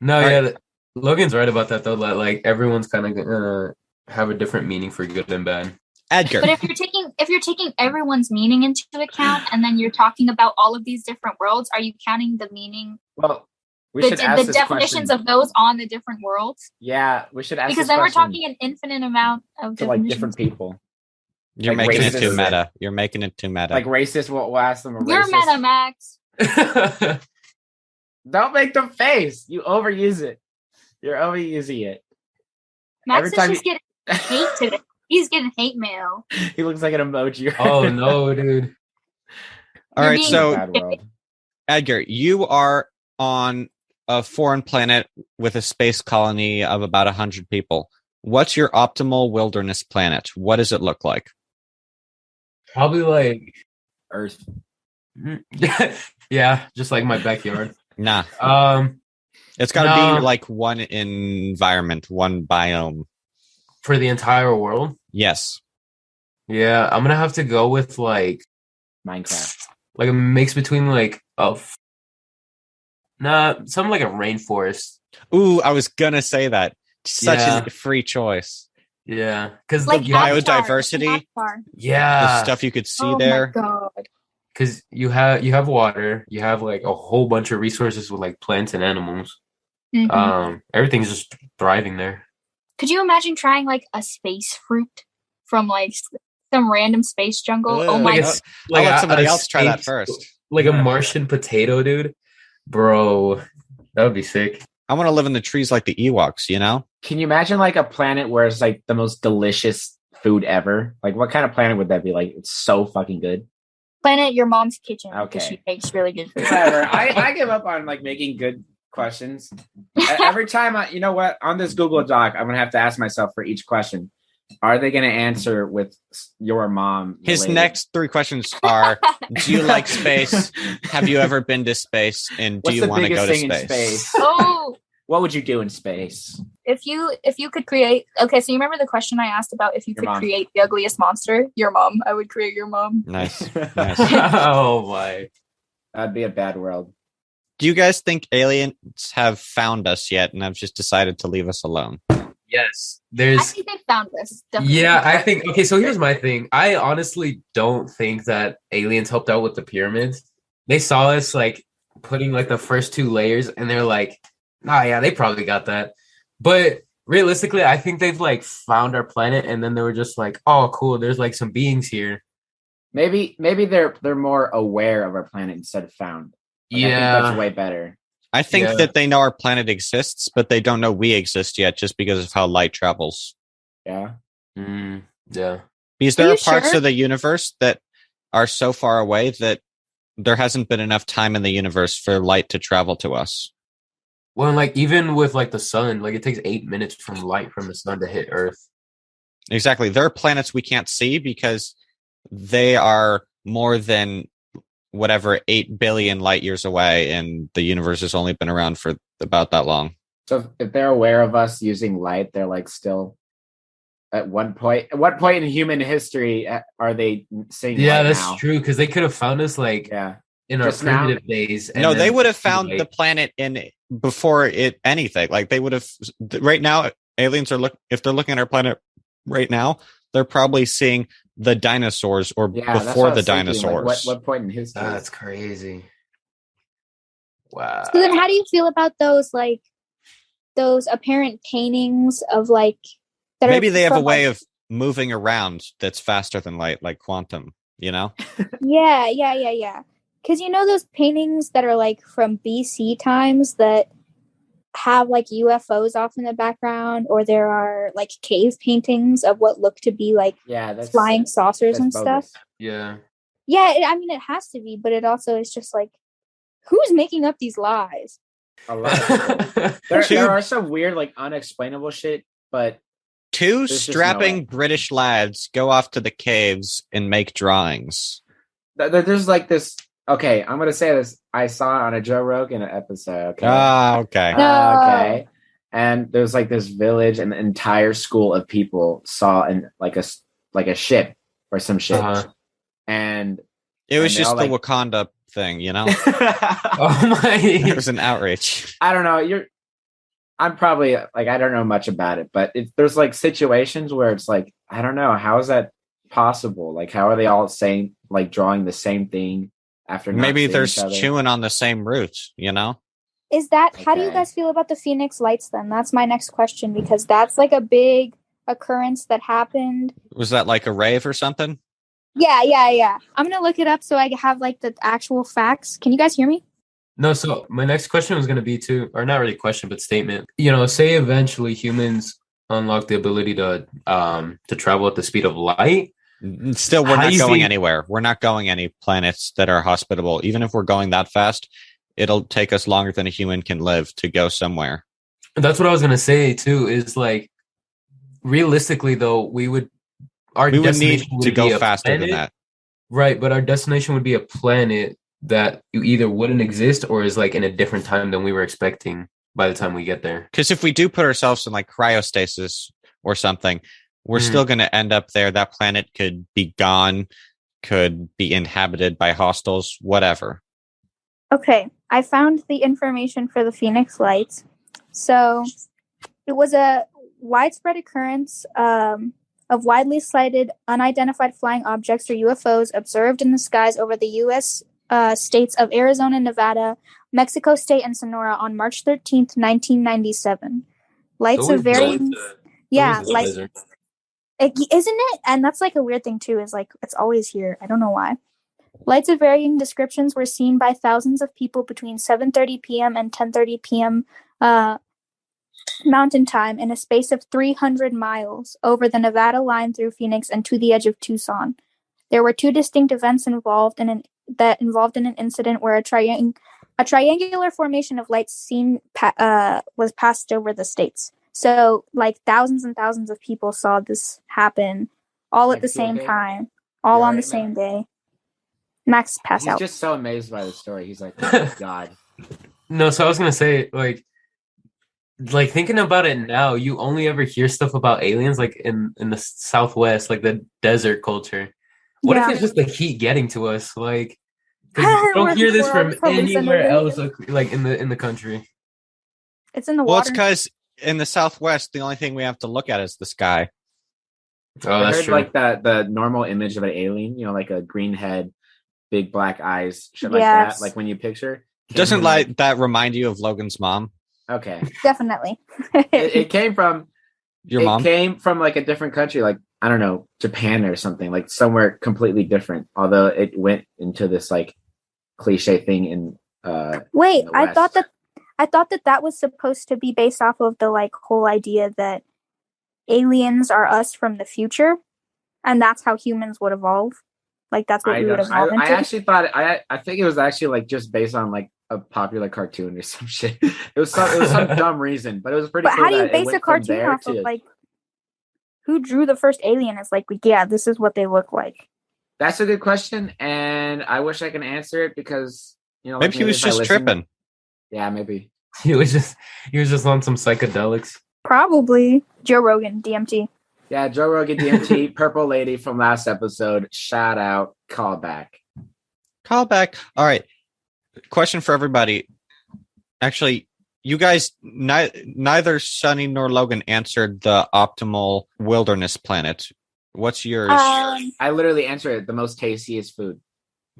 Yeah, Logan's right about that though. That like everyone's kind of gonna have a different meaning for good and bad. Edgar. But if you're taking everyone's meaning into account, and then you're talking about all of these different worlds, are you counting the meaning? Well, we should ask the definitions of those on the different worlds. Yeah, we should ask. Because then we're talking an infinite amount of to like different people. You're like making racist. it too meta. You're making it too meta. Like racist, we'll ask them. You're meta, Max. Don't make the face. You overuse it. You're overusing it. Max is just getting hate today. He's getting hate mail. He looks like an emoji. Oh no, dude. All right, so Edgar, you are on a foreign planet with a space colony of about 100 people. What's your optimal wilderness planet? What does it look like? Probably like Earth. Yeah, just like my backyard. Nah. It's got to be like one environment, one biome. For the entire world? Yes. Yeah, I'm going to have to go with like Minecraft. Like a mix between like something like a rainforest. Ooh, I was going to say that. Such a free choice. Yeah, because like the biodiversity, the stuff you could see there. My God. Because you have water, you have like a whole bunch of resources with like plants and animals. Everything's just thriving there. Could you imagine trying like a space fruit from like some random space jungle? Oh my God! I'll let somebody else try that first. Like a Martian potato, dude. Bro, that would be sick. I want to live in the trees like the Ewoks, you know? Can you imagine like a planet where it's like the most delicious food ever? Like what kind of planet would that be? Like it's so fucking good. Planet your mom's kitchen. Okay. Because she makes really good food. Whatever. I give up on like making good questions. Every time, you know what? On this Google Doc, I'm going to have to ask myself for each question. Are they going to answer with your mom? His next 3 questions are: do you like space? Have you ever been to space? And do you want to go to space? Oh, what would you do in space? If you could create, okay, so you remember the question I asked about if you could create the ugliest monster? Your mom. I would create your mom. Nice. Oh my. That'd be a bad world. Do you guys think aliens have found us yet and have just decided to leave us alone? Yes. I think they found us. Definitely. Yeah, I think, okay, so here's my thing. I honestly don't think that aliens helped out with the pyramids. They saw us like putting like the first 2 layers and they're like, nah, yeah, they probably got that. But realistically, I think they've like found our planet and then they were just like, oh, cool, there's like some beings here. Maybe they're more aware of our planet instead of found. Like, I think that's way better. I think that they know our planet exists, but they don't know we exist yet just because of how light travels. Yeah. Yeah. Because there are parts of the universe that are so far away that there hasn't been enough time in the universe for light to travel to us. Well, like even with like the sun, like it takes 8 minutes from light from the sun to hit Earth. Exactly. There are planets we can't see because they are more than 8 billion light years away, and the universe has only been around for about that long. So if they're aware of us using light, they're like still at what point in human history are they seeing light that's now? True, because they could have found us like in our primitive days. No, they would have found the planet before anything. Like they would have right now. Aliens are if they're looking at our planet right now, they're probably seeing the dinosaurs or before the dinosaurs. Like, what point in history? That's crazy. Wow. So then how do you feel about those apparent paintings of like that maybe they have a way of moving around that's faster than light, like quantum, you know? Yeah. Because you know those paintings that are like from BC times that have like UFOs off in the background, or there are like cave paintings of what look to be like flying saucers and stuff. Yeah, I mean it has to be, but it also is just like, who's making up these lies? A lot of people. there are some weird like unexplainable shit, but 2 strapping British lads go off to the caves and make drawings. There's like this. Okay, I'm gonna say this. I saw it on a Joe Rogan episode. Okay. Okay. Okay. And there's like this village, and the entire school of people saw like a ship or some shit, and it was just the Wakanda thing, you know. Oh my! It was an outrage. I don't know. I'm probably like I don't know much about it, but there's like situations where it's like I don't know, how is that possible? Like how are they all saying like drawing the same thing? After maybe they're chewing on the same roots, you know? Is that how do you guys feel about the Phoenix Lights then? That's my next question, because that's like a big occurrence that happened. Was that like a rave or something? Yeah. I'm gonna look it up so I have like the actual facts. Can you guys hear me? No, so my next question was gonna be or not really question, but statement. You know, say eventually humans unlock the ability to travel at the speed of light. Still, we're not going anywhere. We're not going any planets that are hospitable. Even if we're going that fast, it'll take us longer than a human can live to go somewhere. That's what I was going to say, too, is like, realistically, though, we would need to go faster than that. Right, but our destination would be a planet that you either wouldn't exist or is like in a different time than we were expecting by the time we get there. Because if we do put ourselves in like cryostasis or something, we're still going to end up there. That planet could be gone, could be inhabited by hostiles, whatever. Okay, I found the information for the Phoenix Lights. So it was a widespread occurrence of widely sighted unidentified flying objects or UFOs observed in the skies over the U.S. States of Arizona, Nevada, Mexico State, and Sonora on March 13th, 1997. Lights of varying... Yeah, like... Isn't it? And that's like a weird thing too, is like it's always here. I don't know why. Lights of varying descriptions were seen by thousands of people between 7:30 p.m. and 10:30 p.m. Mountain Time in a space of 300 miles over the Nevada line through Phoenix and to the edge of Tucson. There were 2 distinct events involved in an incident where a A triangular formation of light was passed over the states. So, like, thousands and thousands of people saw this happen all at the same time, all on the same day. Max passed out. He's just so amazed by the story. He's like, oh my God. No, so I was going to say, like thinking about it now, you only ever hear stuff about aliens, like, in the Southwest, like the desert culture. What if it's just the heat getting to us? Like, because you don't hear this from anywhere else, like, in the country. It's in the water. Well, it's because in the Southwest, the only thing we have to look at is the sky. Oh, that's true. Like the normal image of an alien, like a green head, big black eyes, shit like that. Like when you picture. Doesn't like that remind you of Logan's mom? Okay. Definitely. it came from your mom. It came from like a different country, like I don't know, Japan or something, like somewhere completely different. Although it went into this like cliche thing in Wait, in I thought that was supposed to be based off of the like whole idea that aliens are us from the future, and that's how humans would evolve. Like that's what we would evolve into. I actually thought I think it was actually like just based on like a popular cartoon or some shit. It was some dumb reason, but it was pretty. But cool how do you base a cartoon off of like who drew the first alien? It's like, yeah, this is what they look like. That's a good question, and I wish I could answer it because maybe he was just tripping. Yeah, maybe he was just on some psychedelics. Probably Joe Rogan, DMT. Yeah, Joe Rogan, DMT, Purple Lady from last episode. Shout out, call back. All right. Question for everybody. Actually, you guys, neither Sunny nor Logan answered the optimal wilderness planet. What's yours? I literally answered it. The most tastiest food.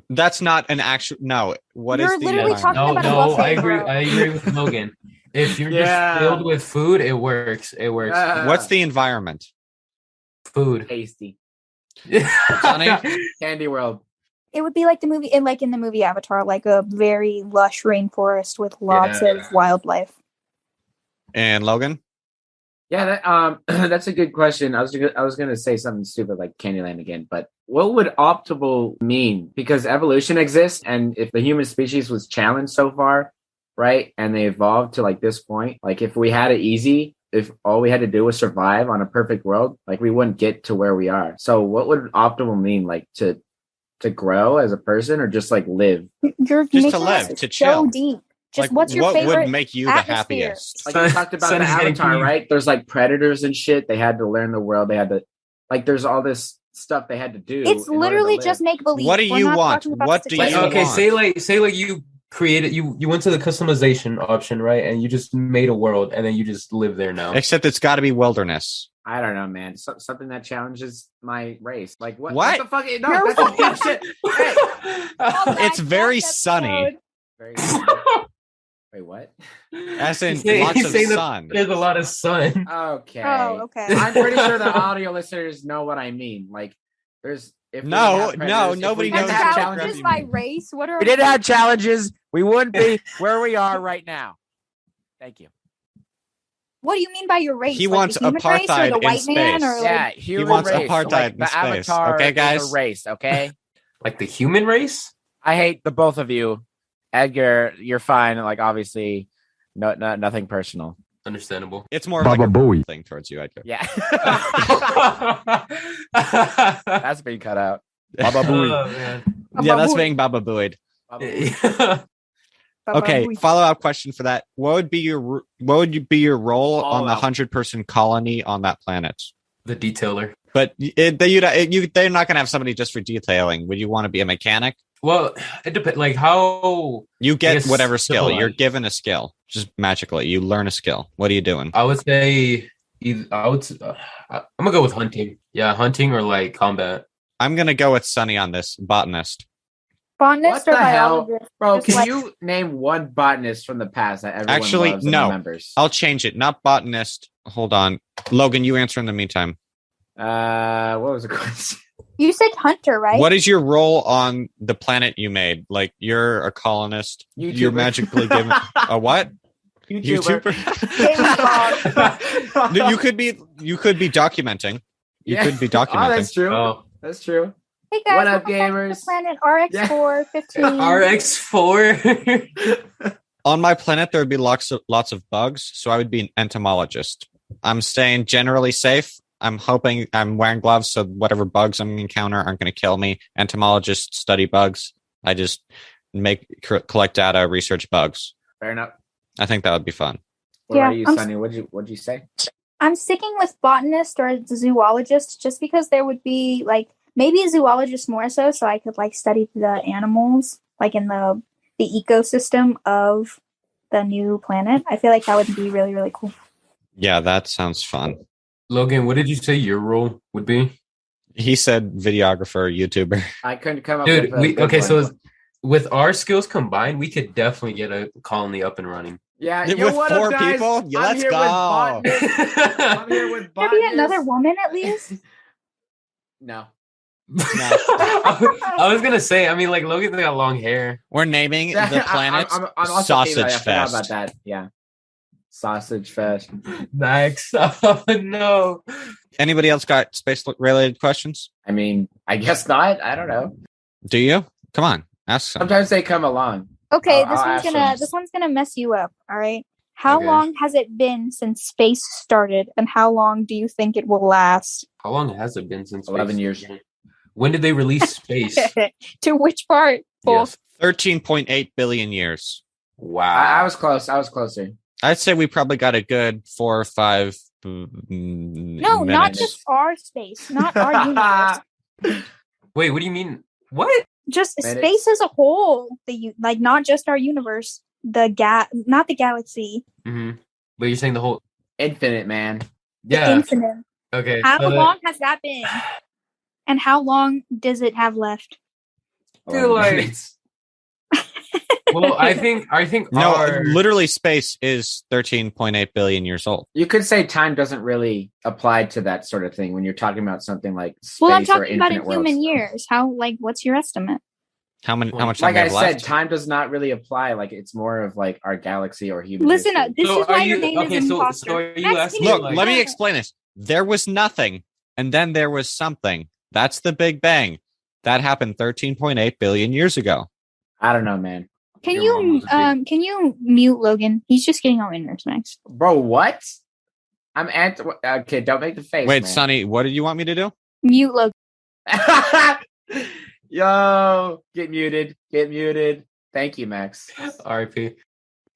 That's not an actual. No. What is the? Literally talking about no. I agree with Logan. If you're just filled with food, it works. What's the environment? Food. Tasty. Sunny? Candy World. It would be like the movie, in the movie Avatar, like a very lush rainforest with lots of wildlife. And Logan? Yeah, that's a good question. I was gonna say something stupid like Candyland again, but what would optimal mean? Because evolution exists, and if the human species was challenged so far, right, and they evolved to like this point, like if we had it easy, if all we had to do was survive on a perfect world, like we wouldn't get to where we are. So what would optimal mean? Like to grow as a person or just like live? Just to live, to chill. So deep. Just like, what's your favorite what would make you atmosphere? The happiest? Like you talked about the Avatar, right? There's like predators and shit. They had to learn the world. They had to like there's all this stuff they had to do. It's literally just make believe. What do you want? What do you want? Okay, say like you created you went to the customization option, right? And you just made a world and then you just live there now. Except it's got to be wilderness. I don't know, man. Something that challenges my race. Like what? What the fuck? No, that's a deep shit. Hey. It's very sunny. Very Wait, what? As in lots of sun. There's a lot of sun. Okay. Oh, okay. I'm pretty sure the audio listeners know what I mean. Like, there's nobody knows. Challenges by race. What are we didn't have challenges? We wouldn't be where we are right now. Thank you. What do you mean by your race? He wants apartheid in space. Yeah, he wants race. apartheid in the space. Avatar okay, guys. is a race. Okay. Like the human race. I hate the both of you. Edgar, you're fine. Like obviously, nothing personal. Understandable. It's more like a thing towards you, Edgar. Yeah. That's being cut out. Baba Booey. Yeah, that's being Baba Booeyed. Okay, follow-up question for that. What would be your role on the 100-person colony on that planet? The detailer. But they're not going to have somebody just for detailing. Would you want to be a mechanic? Well, it depends. Like how you get whatever skill. You're given a skill, just magically. You learn a skill. What are you doing? I would say I'm gonna go with hunting. Yeah, hunting or like combat. I'm gonna go with Sunny on this. Botanist. Botanist or biologist? Bro, can you name one botanist from the past that everyone loves and remembers? I'll change it. Not botanist. Hold on. Logan, you answer in the meantime. What was the question? You said hunter, right? What is your role on the planet you made? Like you're a colonist. YouTuber. You're magically given a what? YouTuber. You could be documenting. You could be documenting. Oh, that's true. Oh. That's true. Hey guys, What up, welcome back to gamers? the planet RX4 15. RX4. On my planet, there would be lots of bugs, so I would be an entomologist. I'm staying generally safe. I'm hoping I'm wearing gloves, so whatever bugs I'm encounter aren't going to kill me. Entomologists study bugs. I just collect data, research bugs. Fair enough. I think that would be fun. What Yeah, about you, Sunny? What'd you say? I'm sticking with botanist or zoologist just because there would be like maybe a zoologist more so I could like study the animals like in the ecosystem of the new planet. I feel like that would be really, really cool. Yeah, that sounds fun. Logan, what did you say your role would be? He said videographer, YouTuber. I couldn't come up Dude, with a good one. so with our skills combined, we could definitely get a colony up and running. Yeah, With what 4 up, guys? people? Yeah, I'm let's here go. with botanist. I'm here with Maybe botanist. another woman at least. No. I was gonna say, I mean, like Logan's got long hair. We're naming the planet I'm also Sausage I forgot about Fest. that. Yeah. Sausage Fest. Max, oh no. Anybody else got space-related questions? I mean, I guess not. I don't know. Do you? Come on, ask some. Sometimes they come along. Okay, I'll ask them. this one's gonna mess you up. All right. How Okay. long has it been since space started, and how long do you think it will last? How long has it been since 11 space? years. When did they release space? To which part? Both. 13.8 billion years. Wow. I was close. I was closer. I'd say we probably got a good 4 or 5 No, not minutes. just our space, not our universe. Wait, what do you mean? What? Just Minutes. space as a whole. Like not just our universe. Not the galaxy. Mm-hmm. But you're saying the whole Infinite, man. yeah. Infinite. Okay. How so long has that been? And how long does it have left? Feel 11 like- minutes. well, I think No, our literally space is 13.8 billion years old. You could say time doesn't really apply to that sort of thing when you're talking about something like space Well, I'm or talking about in infinite worlds. human years. What's your estimate? How much time Like do we I have said, left? time does not really apply. Like it's more of like our galaxy or human. Listen history. up. This So is why are your you- name okay, is so imposter. are you Next asking, thing Look, like- let me explain this. There was nothing, and then there was something. That's the Big Bang. That happened 13.8 billion years ago. I don't know, man. Can Your you mom was a big- can you mute Logan? He's just getting on my nerves, Max. Bro, what? I'm anti. Okay, don't make the face. Wait, man. Sonny, what did you want me to do? Mute Logan. Yo, get muted. Get muted. Thank you, Max. RIP.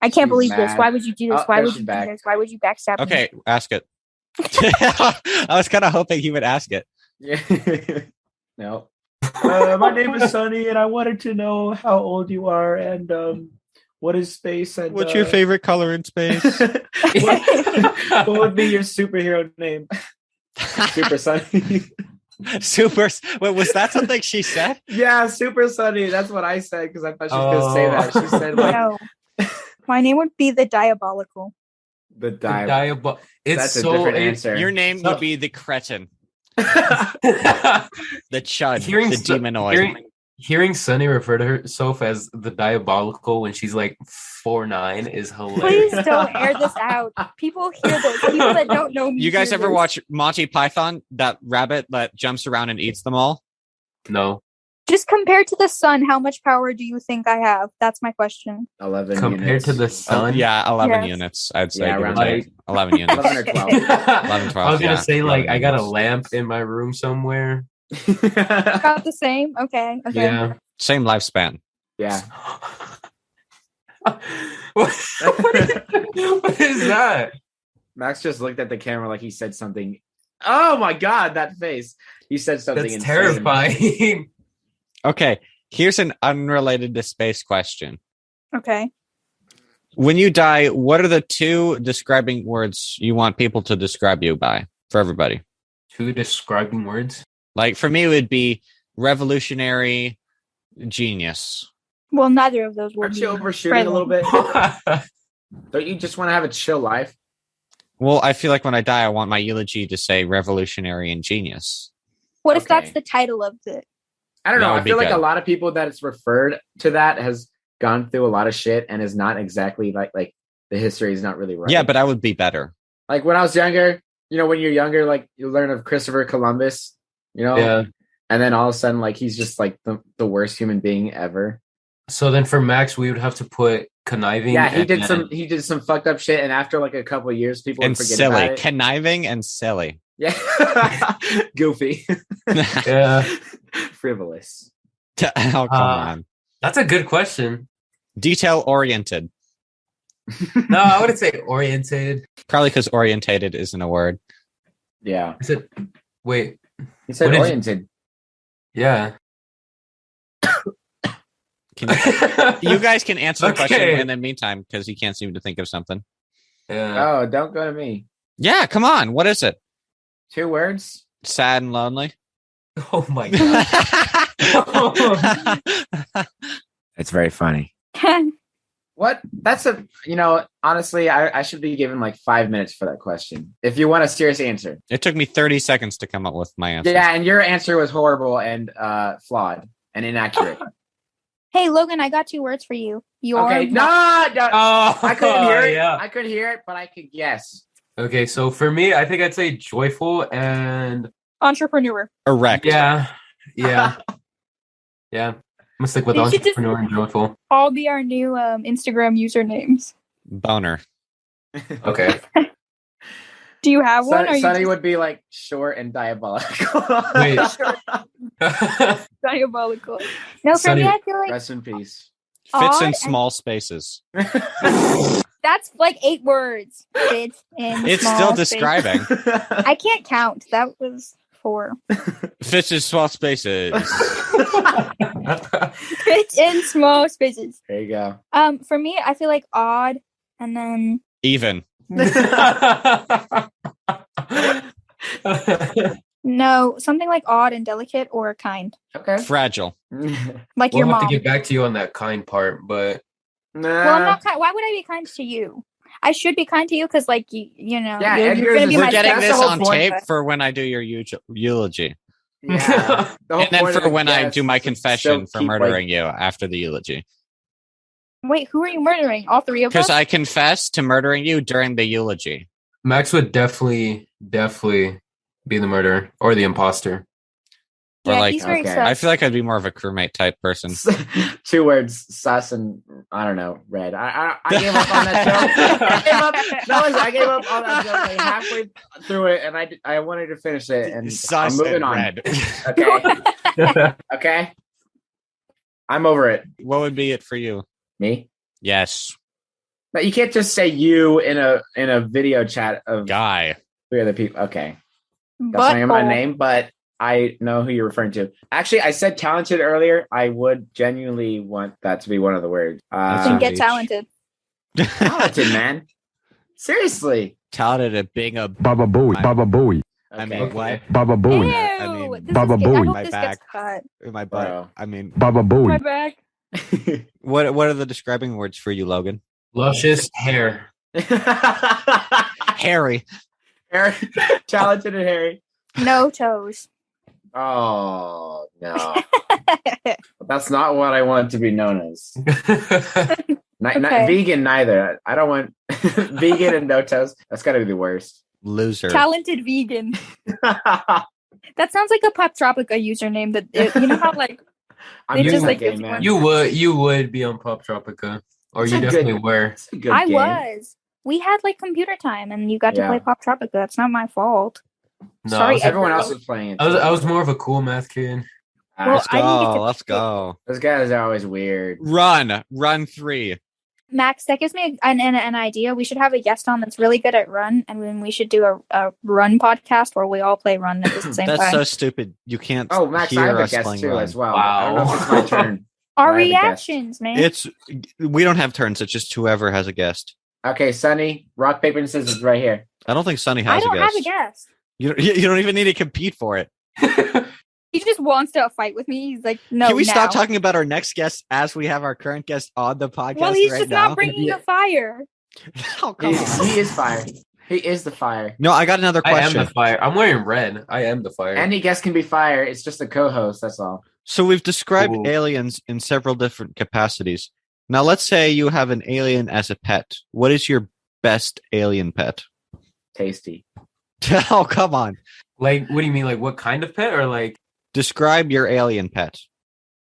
I can't She's believe this. mad. Why would you do this? Oh, Why there would she's you back. do this? Why would you backstab me? Okay, ask it. I was kind of hoping he would ask it. Yeah. No. My name is Sunny, and I wanted to know how old you are and what is space and What's your favorite color in space? what would be your superhero name? Super Sunny. Super. Wait, was that something she said? Yeah, Super Sunny. That's what I said because I thought she was gonna say that. She said like No. My name would be the Diabolical. the The dive. It's That's a so different answer. Your name So- would be the cretin, the chud, Hearing the so- demonoid. Hearing Sunny refer to herself as the Diabolical when she's like 4'9" is Please hilarious. don't air this out. People hear this. People that don't know me. You guys hear ever this. watch Monty Python? That rabbit that jumps around and eats them all? No. Just compared to the sun, how much power do you think I have? That's my question. 11 Compared units. to the sun. Yeah, 11 Yes. units. I'd say Yeah, give or around take. 11 units. 11 or 12. 11, 12, I was gonna yeah. say like 11 I got a units. lamp in my room somewhere. About the same? Okay. Yeah. Same lifespan. Yeah. what is that? Max just looked at the camera like he said something. Oh my god, that face. He said something That's insane. terrifying. Okay, here's an unrelated to space question. Okay. When you die, what are the 2 describing words you want people to describe you by for everybody? 2 describing words. Like for me, it would be revolutionary, genius. Well, neither of those would Aren't be you overshooting a little bit? What? Don't you just want to have a chill life? Well, I feel like when I die, I want my eulogy to say revolutionary and genius. What if that's Okay. the title of it? I don't That know. would I be feel like good. a lot of people that it's referred to that has gone through a lot of shit and is not exactly like the history is not really right. Yeah, but I would be better. like when I was younger, when you're younger, like you learn of Christopher Columbus, Yeah. and then all of a sudden, like he's just like the worst human being ever. So then for Max, we would have to put conniving. Yeah, he did some fucked up shit, and after like a couple of years, people And would forget silly. about it. Conniving and silly. Yeah, goofy. Yeah. Frivolous. Oh, come on. That's a good question. Detail oriented. No, I wouldn't say oriented. Probably because orientated isn't a word. Yeah, I said, wait. he said What did you- oriented. Yeah. You guys can answer the question Okay. in the meantime because he can't seem to think of something. Yeah. Oh, don't go to me. Yeah, come on. What is it? 2 words. Sad and lonely. Oh my god. It's very funny. What? That's honestly, I should be given like 5 minutes for that question. If you want a serious answer. It took me 30 seconds to come up with my answer. Yeah, and your answer was horrible and flawed and inaccurate. Hey, Logan, I got 2 words for you. Your Okay, no, Oh, I couldn't hear it. yeah. I could hear it, but I could guess. Okay, so for me, I think I'd say joyful and entrepreneur. Erect. yeah. Yeah. I'm gonna stick with They should just- entrepreneur and joyful. All be our new Instagram usernames. Boner. Okay. Do you have one? Or Sunny you would be like short and diabolical. Wait. just diabolical? No, for Sunny- me, I feel like Rest in peace. Fits Odd in and- small spaces. that's like 8 words. Fits in It's small still space. describing. I can't count. That was 4. Fits in small spaces. Fits in small spaces. There you go. For me, I feel like odd, and then Even. no, something like odd and delicate or kind, Okay. Fragile. like We'll your have mom. to get back to you on that kind part, but Well, I'm not kind. Why would I be kind to you? I should be kind to you because, like, you know, Yeah, you're Edgar's gonna be is- We're my getting that's the this whole on point, tape but- for when I do your eulogy. Yeah. The whole And then point of for the when I guest do my is to confession still for keep, like- murdering you after the eulogy. Wait, who are you murdering? All 3 of us? Because I confess to murdering you during the eulogy. Max would definitely be the murderer or the imposter. Or yeah, like, he's very okay. sus. I feel like I'd be more of a crewmate type person. 2 words: sus and I don't know, red. I gave up on that joke. I gave up on that joke like halfway through it, and I wanted to finish it, and I'm Sus moving and on. red. Okay, okay. I'm over it. What would be it for you? Me? Yes, But you can't just say you in a video chat of guy. 3 other people. Okay, that's not even my Butthole. name, but I know who you're referring to. Actually, I said talented earlier. I would genuinely want that to be one of the words. That's Then a get reach. talented. Talented, man. Seriously. Talented at being a. Baba Booey, Baba Booey, I Okay. mean, what? Baba Ew, Booey, I mean, this Baba is, I Booey. hope My this back. gets cut. My butt. Bro. I mean, Baba My Booey, back. what are the describing words for you, Logan? Luscious hair. Harry. Harry, talented and Harry. No toes. Oh no, that's not what I want to be known as. Not Okay. vegan neither. I don't want vegan and no toes. That's got to be the worst. Loser. Talented vegan. That sounds like a Pop Tropica username. You know how like I'm They using just, the like, game, it's man. one- You would be on Pop Tropica, or It's you a good- definitely were. It's a good I game. was. We had like computer time, and you got to Yeah. play Pop Tropica. It's not my fault. No, Sorry, Everyone Edgar. else was playing it. I was more of a cool math kid. Well, Let's I didn't get go. to Let's pick it. go. Those guys are always weird. Run 3. Max, that gives me an idea. We should have a guest on that's really good at Run, and then we should do a Run podcast where we all play Run at the same That's time. so stupid. You can't Oh, Max, I hear have a us guest playing too Run. as well. I don't know if it's my turn. Our I have a guest. reactions, man. It's we don't have turns. It's just whoever has a guest. Okay, Sunny, rock, paper, and scissors right here. I don't think Sunny I has don't a have guest. a guest. You don't even need to compete for it. He just wants to fight with me. He's like, no. Can we now. stop talking about our next guest as we have our current guest on the podcast Well, he's right just now? not bringing Yeah. a fire. Oh, come on. He is fire. He is the fire. No, I got another I am question. the fire. I'm wearing red. I am the fire. Any guest can be fire. It's just a co-host. That's all. So we've described Ooh. aliens in several different capacities. Now, let's say you have an alien as a pet. What is your best alien pet? Tasty. Oh, come on. Like, what do you mean? Like, what kind of pet, or like? Describe your alien pet.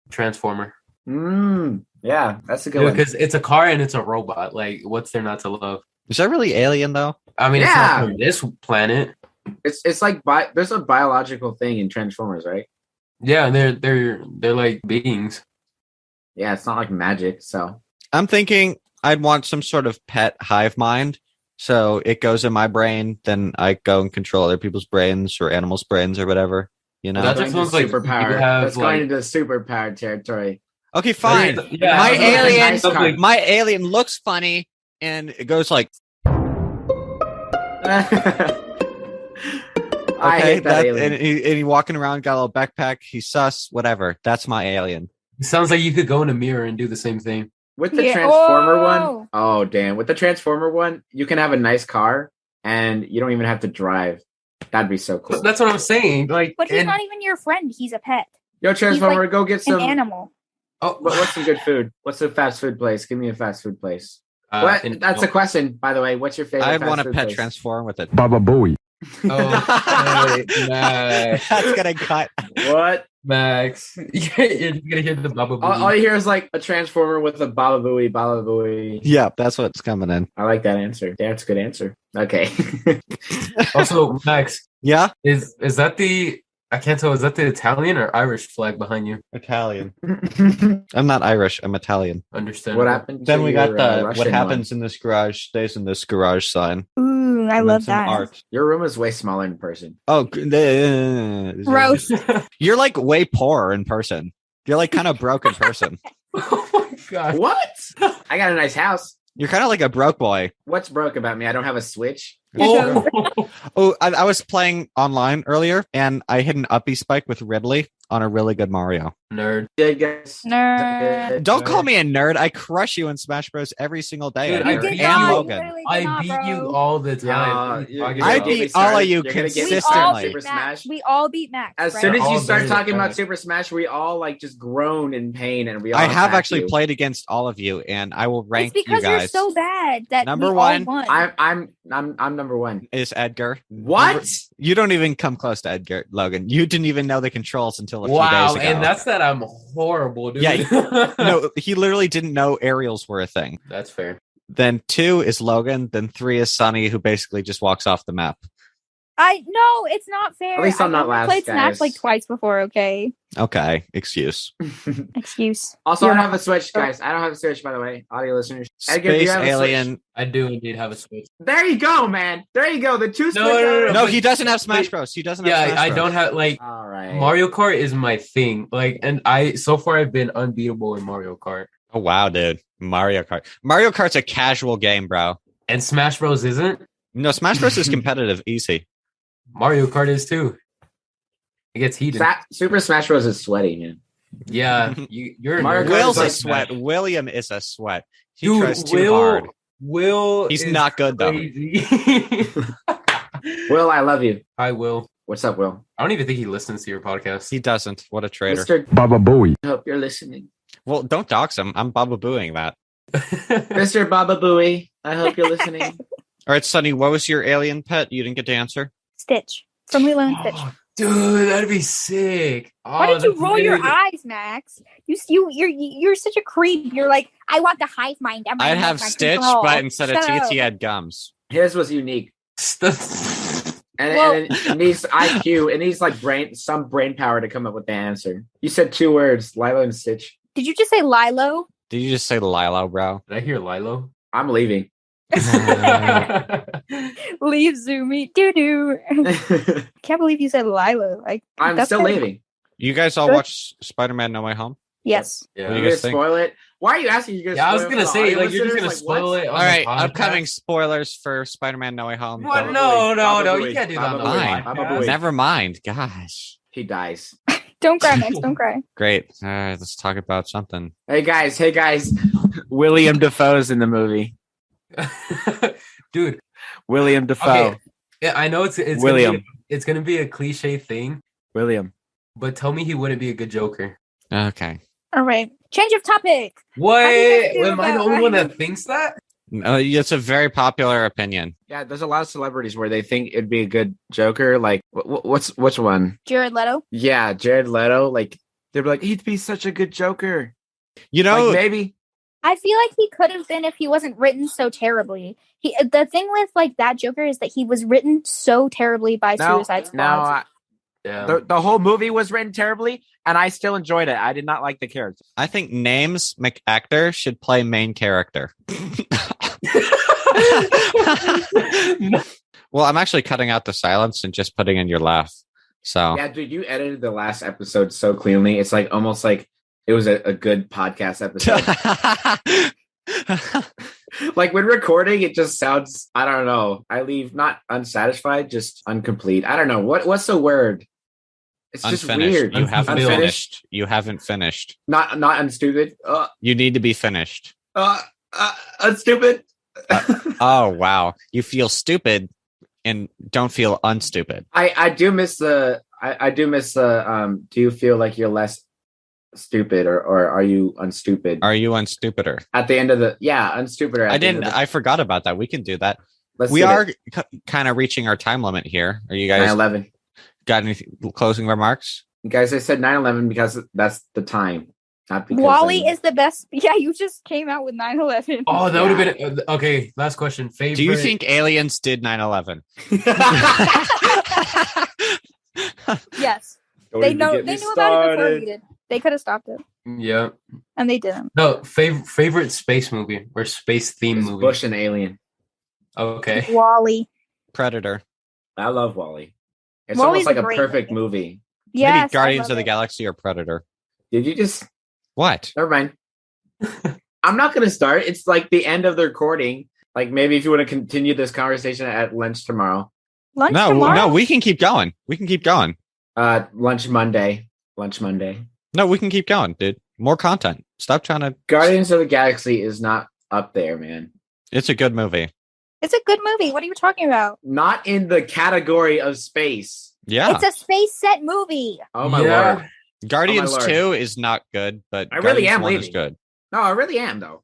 Transformer. Yeah, that's a good one. Because it's a car and it's a robot. Like, what's there not to love? Is that really alien though? I mean, it's not from this planet. It's like there's a biological thing in Transformers, right? Yeah, they're like beings. Yeah, it's not like magic. So I'm thinking I'd want some sort of pet hive mind. So it goes in my brain, then I go and control other people's brains or animals' brains or whatever. You know, That just sounds like superpower. That's going into superpower territory. Okay, fine. Yeah, my alien looks funny, and it goes like. I hate that alien. And he walking around, got a little backpack. He's sus, whatever. That's my alien. It sounds like you could go in a mirror and do the same thing. With the Transformer one, oh damn! With the Transformer one, you can have a nice car, and you don't even have to drive. That'd be so cool. That's what I'm saying. Like, but he's not even your friend. He's a pet. Yo, Transformer, go get some an animal. Oh, what's some good food? What's a fast food place? Give me a fast food place. That's a question, by the way. What's your favorite? I want a pet transform with it. Baba Booey. Oh, Max. That's gonna cut. What? Max, you're gonna hear the Baba Booey. All you hear is like a Transformer with a Baba Booey, Baba Booey. Yeah, that's what's coming in. I like that answer. Yeah, that's a good answer. Okay. Also, Max. Yeah? Is that the... I can't tell. Is that the Italian or Irish flag behind you? Italian. I'm not Irish. I'm Italian. Understand. What happened? Then we got the Russian what happens one? in this garage stays in this garage sign. Ooh, I love that. Art. Your room is way smaller in person. Oh, Gross. You're like way poorer in person. You're like kind of broke in person. Oh my god. What? I got a nice house. You're kind of like a broke boy. What's broke about me? I don't have a Switch. Oh, I was playing online earlier, and I hit an uppy spike with Ridley on a really good Mario. Nerd. Good guys. Nerd. Don't call me a nerd. I crush you in Smash Bros. Every single day. Dude, Edgar, I beat and you. Logan. I beat you all the time. I beat all of you consistently. Super Smash. We all beat Max. As right? soon as you all start very talking about fast. Super Smash, we all like just groan in pain, and we all. I have attack actually you. played against all of you, and I will rank it's because you guys. you're so bad that Number we one, all won. I'm number one. Is Edgar. What? You don't even come close to Edgar, Logan. You didn't even know the controls until a few Wow, days ago. and that's that I'm horrible, dude. Yeah, no, he literally didn't know aerials were a thing. That's fair. Then 2 is Logan. Then 3 is Sunny, who basically just walks off the map. No, it's not fair. At least I'm not I've last, played Smash guys. like twice before. Okay, Okay, excuse. excuse. Also, You're I don't have a Switch, guys. I don't have a Switch, by the way, audio listeners. Edgar, do you Space have a Switch? Alien. I do indeed have a Switch. There you go, man. There you go. The two Switch. No, he doesn't have Smash Bros. He doesn't have Smash I Bros. don't have like All right. Mario Kart is my thing. Like, and so far I've been unbeatable in Mario Kart. Oh, wow, dude. Mario Kart. Mario Kart's a casual game, bro. And Smash Bros isn't. No, Smash Bros is competitive, easy. Mario Kart is too. It gets heated. Super Smash Bros is sweaty, man. Yeah, you're Mario a Kart nerd. Will's is a like sweat. William is a sweat. He Dude, tries too hard. Will He's is not good, though. crazy. Will, I love you. I will. What's up, Will? I don't even think he listens to your podcast. He doesn't. What a traitor. Mr. Baba Booey. I hope you're listening. Well, don't dox him. I'm Baba Booing that. Mr. Baba Booey, I hope you're listening. All right, Sonny, what was your alien pet? You didn't get to answer? Stitch from Lilo and Stitch. Oh, dude, that'd be sick. Why did you roll your eyes, Max? You're such a creep. You're like, I want the hive mind. I'd have Stitch, but instead of teeth, he had gums. His was unique. And it needs IQ. It needs like some brain power to come up with the answer. You said 2 words, Lilo and Stitch. Did you just say Lilo? Did you just say Lilo, bro? Did I hear Lilo? I'm leaving. Leave Zoomy. Doo-doo. Can't believe you said Lilo. I'm that's still kinda- leaving. You guys all watch Spider-Man No Way Home? Yes. Yeah. What do You're you gonna guys think? spoil it? Why are you asking? You Yeah, I was gonna say, like, you're just gonna spoil it. All right, upcoming spoilers for Spider-Man No Way Home. What? But- No, you can't do that. on the Fine. podcast. Never mind. Gosh. He dies. Don't cry, Max. Don't cry. Great. All right, let's talk about something. Hey guys. William Dafoe's in the movie. Dude, William Dafoe. okay. Yeah, I know it's William. It's gonna be a cliche thing, William. but tell me he wouldn't be a good Joker. Okay. All right. Change of topic. What? How do you guys feel Am I the about- only one that thinks that? No, it's a very popular opinion. Yeah, there's a lot of celebrities where they think it'd be a good Joker. Like, which one? Jared Leto. Yeah, Jared Leto. Like, they'd be like, he'd be such a good Joker. You know, Like, maybe. I feel like he could have been if he wasn't written so terribly. The thing with like that Joker is that he was written so terribly by Suicide Squad. Yeah. The whole movie was written terribly, and I still enjoyed it. I did not like the character. I think Names McActor should play main character. Well, I'm actually cutting out the silence and just putting in your laugh. So yeah, dude, you edited the last episode so cleanly. It's like almost like it was a good podcast episode. Like when recording, it just sounds, I don't know. I leave not unsatisfied, just incomplete. I don't know. What's the word? It's unfinished. Just weird. You haven't Unfinished. finished. You haven't finished. Not unstupid. You need to be finished. Unstupid. Oh wow. You feel stupid and don't feel unstupid. I do miss the do you feel like you're less stupid or are you unstupid? Are you unstupider? At the end of the unstupider. I forgot about that. We can do that. We are kind of reaching our time limit here. Are you guys 9/11. Got any closing remarks? Guys, I said 9/11 because that's the time. Not because Wally is the best. Yeah, you just came out with 9/11. Oh, that would have been okay. Last question. Favorite? Do you think aliens did 9/11? Yes. They knew about it before we did. They could have stopped it. Yeah. And they didn't. No, favorite space movie or space theme movie? Bush and Alien. Okay. Wally. Predator. I love Wally. It's Wally's almost like a great perfect movie. Yes, Maybe Guardians of the Galaxy or Predator. Did you just... What? Never mind. I'm not going to start. It's like the end of the recording. Like maybe if you want to continue this conversation at lunch tomorrow. Lunch No, tomorrow? we can keep going. Lunch Monday. No, we can keep going, dude. More content. Stop trying to... Guardians of the Galaxy is not up there, man. It's a good movie. It's a good movie. What are you talking about? Not in the category of space. Yeah. It's a space set movie. Oh my lord. Guardians Lord. 2 is not good, but I really am Guardians 1 is leaving. good. No, I really am though.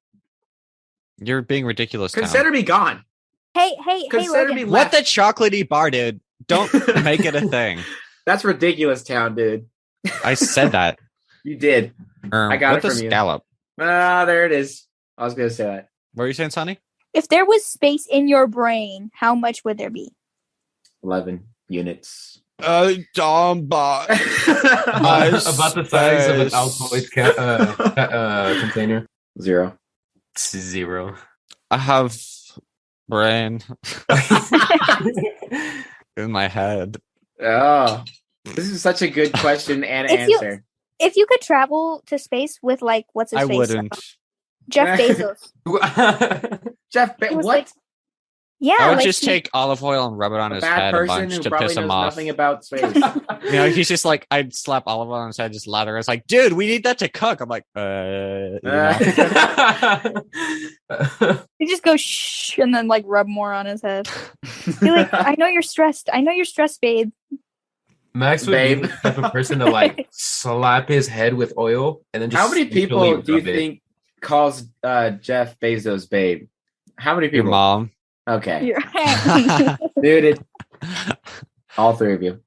You're being ridiculous. Consider me gone. Hey, Consider Logan. me What left. the chocolatey bar, dude? Don't make it a thing. That's ridiculous, town, dude. I said that. You did. I got what it the from you. scallop? Ah, there it is. I was gonna say that. What were you saying, Sonny? If there was space in your brain, how much would there be? 11 units. Dumb bot. About the size of an Altoids container. 0. 0. I have brain in my head. Oh, this is such a good question and answer. If you could travel to space with like what's his I face? wouldn't. Jeff Bezos. What? Like, yeah, I would like just take olive oil and rub it on A his bad head a person bunch who to probably piss knows him off. nothing about space. You know, he's just like, I'd slap olive oil on his head just louder. It's like, dude, we need that to cook. I'm like, you know. you just go shh and then like rub more on his head. Be like, I know you're stressed, babe. Max would be the type of person to like slap his head with oil and then just. How many people usually do you rub it. think calls Jeff Bezos babe? How many Your people? mom. Okay. You're- Muted. All three of you.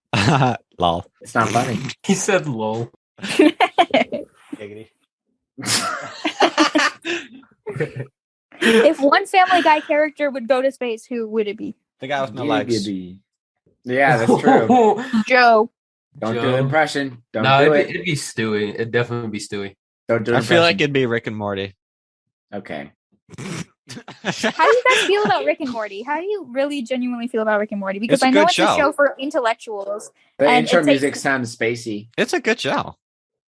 Lol. It's not funny. He said lol. If one Family Guy character would go to space, who would it be? The guy with no legs. Yeah, that's true. Joe. Don't do Joe. an impression. Don't No, do it'd be Stewie. It'd definitely be Stewie. Don't do an I feel like impression. it'd be Rick and Morty. Okay. How do you guys feel about Rick and Morty? How do you really genuinely feel about Rick and Morty? Because It's a I know good it's a show. show for intellectuals. The And intro it music takes- sounds spacey. It's a good show.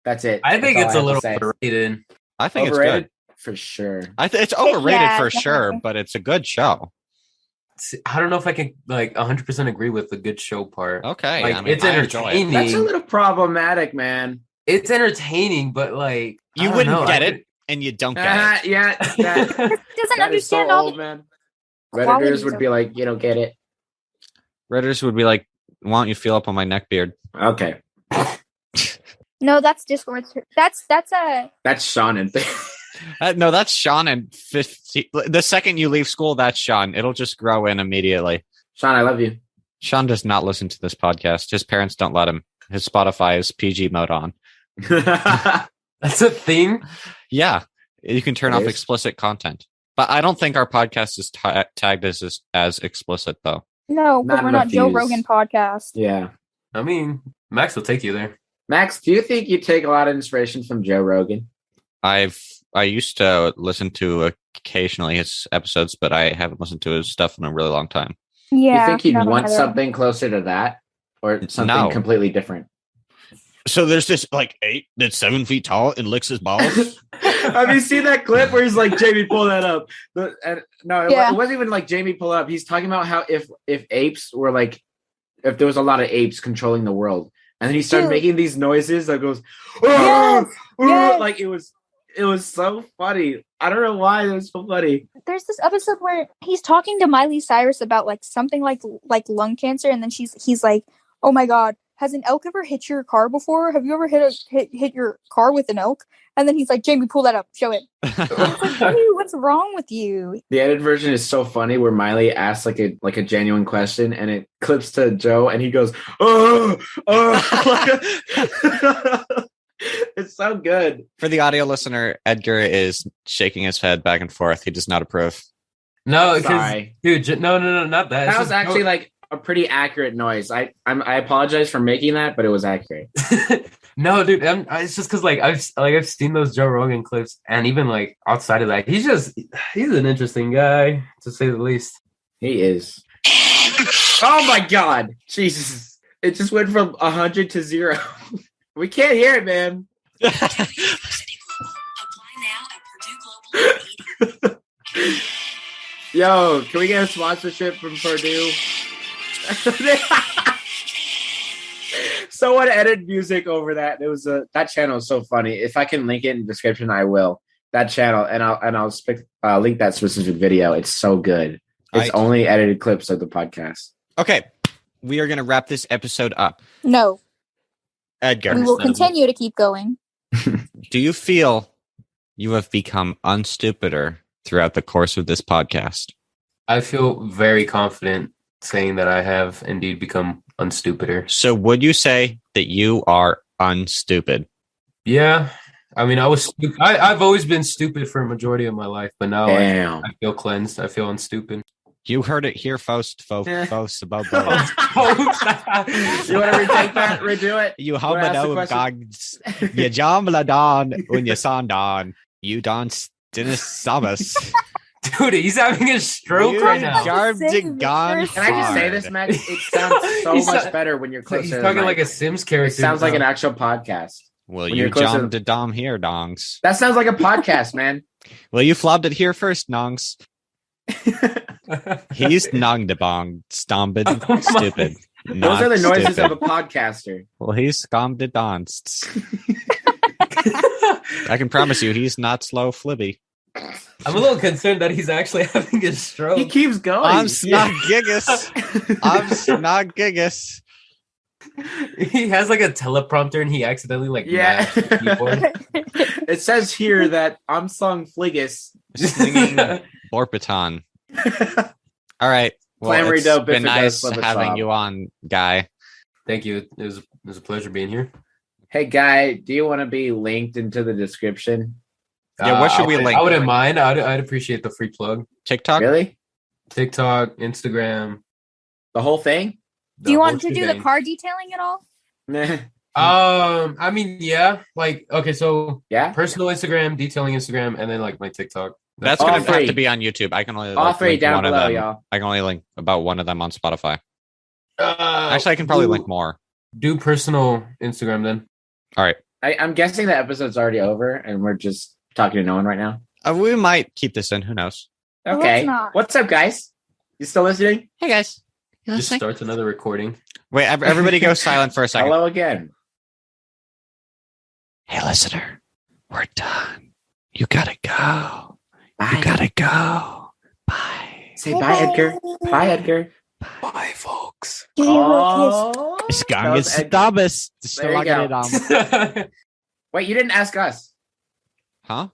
That's it. I think That's it's a all I little have to say. overrated. I think Overrated it's good. for sure. It's overrated Yeah, for sure, definitely. but it's a good show. I don't know if I can like 100% agree with the good show part. Okay, Like, I mean, it's I enjoy it. entertaining. That's a little problematic, man. It's entertaining, but like You I don't wouldn't know, get I it, and you don't get it. Yeah, that, Doesn't that is so understand all old, the man. qualities Redditors would of be it. like, you don't get it. Redditors would be like, "Why don't you feel up on my neck beard?" Okay. No, that's Discord. That's a That's Sean and No, that's Sean and 50. The second you leave school, that's Sean. It'll just grow in immediately. Sean, I love you. Sean does not listen to this podcast. His parents don't let him. His Spotify is PG mode on. That's a thing. Yeah, you can turn It off is? explicit content. But I don't think our podcast is tagged as explicit, though. No, because Not we're not enough Joe views. Rogan podcast. Yeah. I mean, Max will take you there. Max, do you think you take a lot of inspiration from Joe Rogan? I used to listen to occasionally his episodes, but I haven't listened to his stuff in a really long time. Yeah. You think he'd no, want neither. something closer to that? Or something No. completely different? So there's this 8 that's 7 feet tall and licks his balls. Have you seen that clip where he's like, Jamie, pull that up? It Yeah. wasn't even like Jamie, pull it up. He's talking about how if apes were like, if there was a lot of apes controlling the world, and then he started Dude. making these noises that goes, Yes, yes. like it was so funny. I don't know why it was so funny. There's this episode where he's talking to Miley Cyrus about like something like lung cancer, and then he's like, "Oh my God, has an elk ever hit your car before? Have you ever hit your car with an elk?" And then he's like, "Jamie, pull that up, show it." And it's like, "Dude, what's wrong with you?" The edited version is so funny where Miley asks like a genuine question and it clips to Joe and he goes, oh. It's so good. For the audio listener, Edgar is shaking his head back and forth. He does not approve. No, because Sorry. dude, no, not that. That It's was just- actually like a pretty accurate noise. I apologize for making that, but it was accurate. No, dude, it's just because I've seen those Joe Rogan clips, and even like outside of that, he's an interesting guy to say the least. He is. Oh my God. Jesus. It just went from 100 to 0. We can't hear it, man. Yo, can we get a sponsorship from Purdue? Someone edited music over that. It was that channel is so funny. If I can link it in the description, I will. That channel, and I'll link that specific video. It's so good. It's only edited clips of the podcast. Okay, we are going to wrap this episode up. No, Edgar, we will continue to keep going. do you feel you have become unstupider throughout the course of this podcast? I feel very confident saying that I have indeed become unstupider. So would you say that you are unstupid? Yeah, I mean, I've always been stupid for a majority of my life, but now Damn. I feel cleansed. I feel unstupid. You heard it here first, folks. About You want to retake that? Redo it? You Wanna ask the homo question? gods, you jambla don, un you son don, you don stinis sabas. Dude, he's having a stroke You right now. jarb de Can gon Can I just say hard. this, Max? It sounds so He's much so- better when you're He's closer. talking like a Sims It character. sounds like an now. actual podcast. Will when you you're closer- jump de dom here, dongs? That sounds like a podcast, man. Well, you flopped it here first, nongs. He's nong de bong, stomped, Oh my- stupid. Those are the noises of a podcaster. Well, he's scommed de donsts. I can promise you, he's not slow flibby. I'm a little concerned that he's actually having a He stroke. keeps going. I'm snot gigas. I'm snot gigas. He has like a teleprompter and he accidentally like Yeah. mashed the keyboard. It says here that I'm sung Fligus. Slinging Borpiton. All right. Well, Clamory it's dope if been it does nice flip a having sob. you on, Guy. Thank you. It was a pleasure being here. Hey, Guy, do you want to be linked into the description? Yeah, what should we link? I wouldn't mind. I'd appreciate the free plug. TikTok? Really? TikTok, Instagram. The whole thing? Do you the want whole to do the shebang. car detailing at all? I mean, yeah. Like, okay, so Yeah? personal Instagram, detailing Instagram, and then like my TikTok. That's All going to have three. to be on YouTube. I can only All three link down one of below, them. y'all. I can only link about one of them on Spotify. Actually, I can probably link more. Do personal Instagram then. All right. I'm guessing the episode's already over and we're just talking to no one right now. We might keep this in. Who knows? Well, Okay. let's not. What's up, guys? You still listening? Hey, guys. Just starts another recording. Wait, everybody go silent for a second. Hello again. Hey, listener. We're done. You gotta go. Bye. You gotta go. Bye. Say bye, Edgar. Bye, Edgar. Bye, folks. Give you a Oh, Skang that is was Edgar. Stabis. There you go. Wait, you didn't ask us. Huh?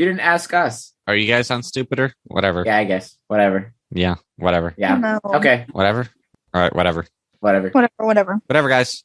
You didn't ask us. Are you guys on Stupider? Whatever. Yeah, I guess. Whatever. Yeah, whatever. Yeah. No. Okay. Whatever. All right, whatever. Whatever. Whatever. Whatever, guys.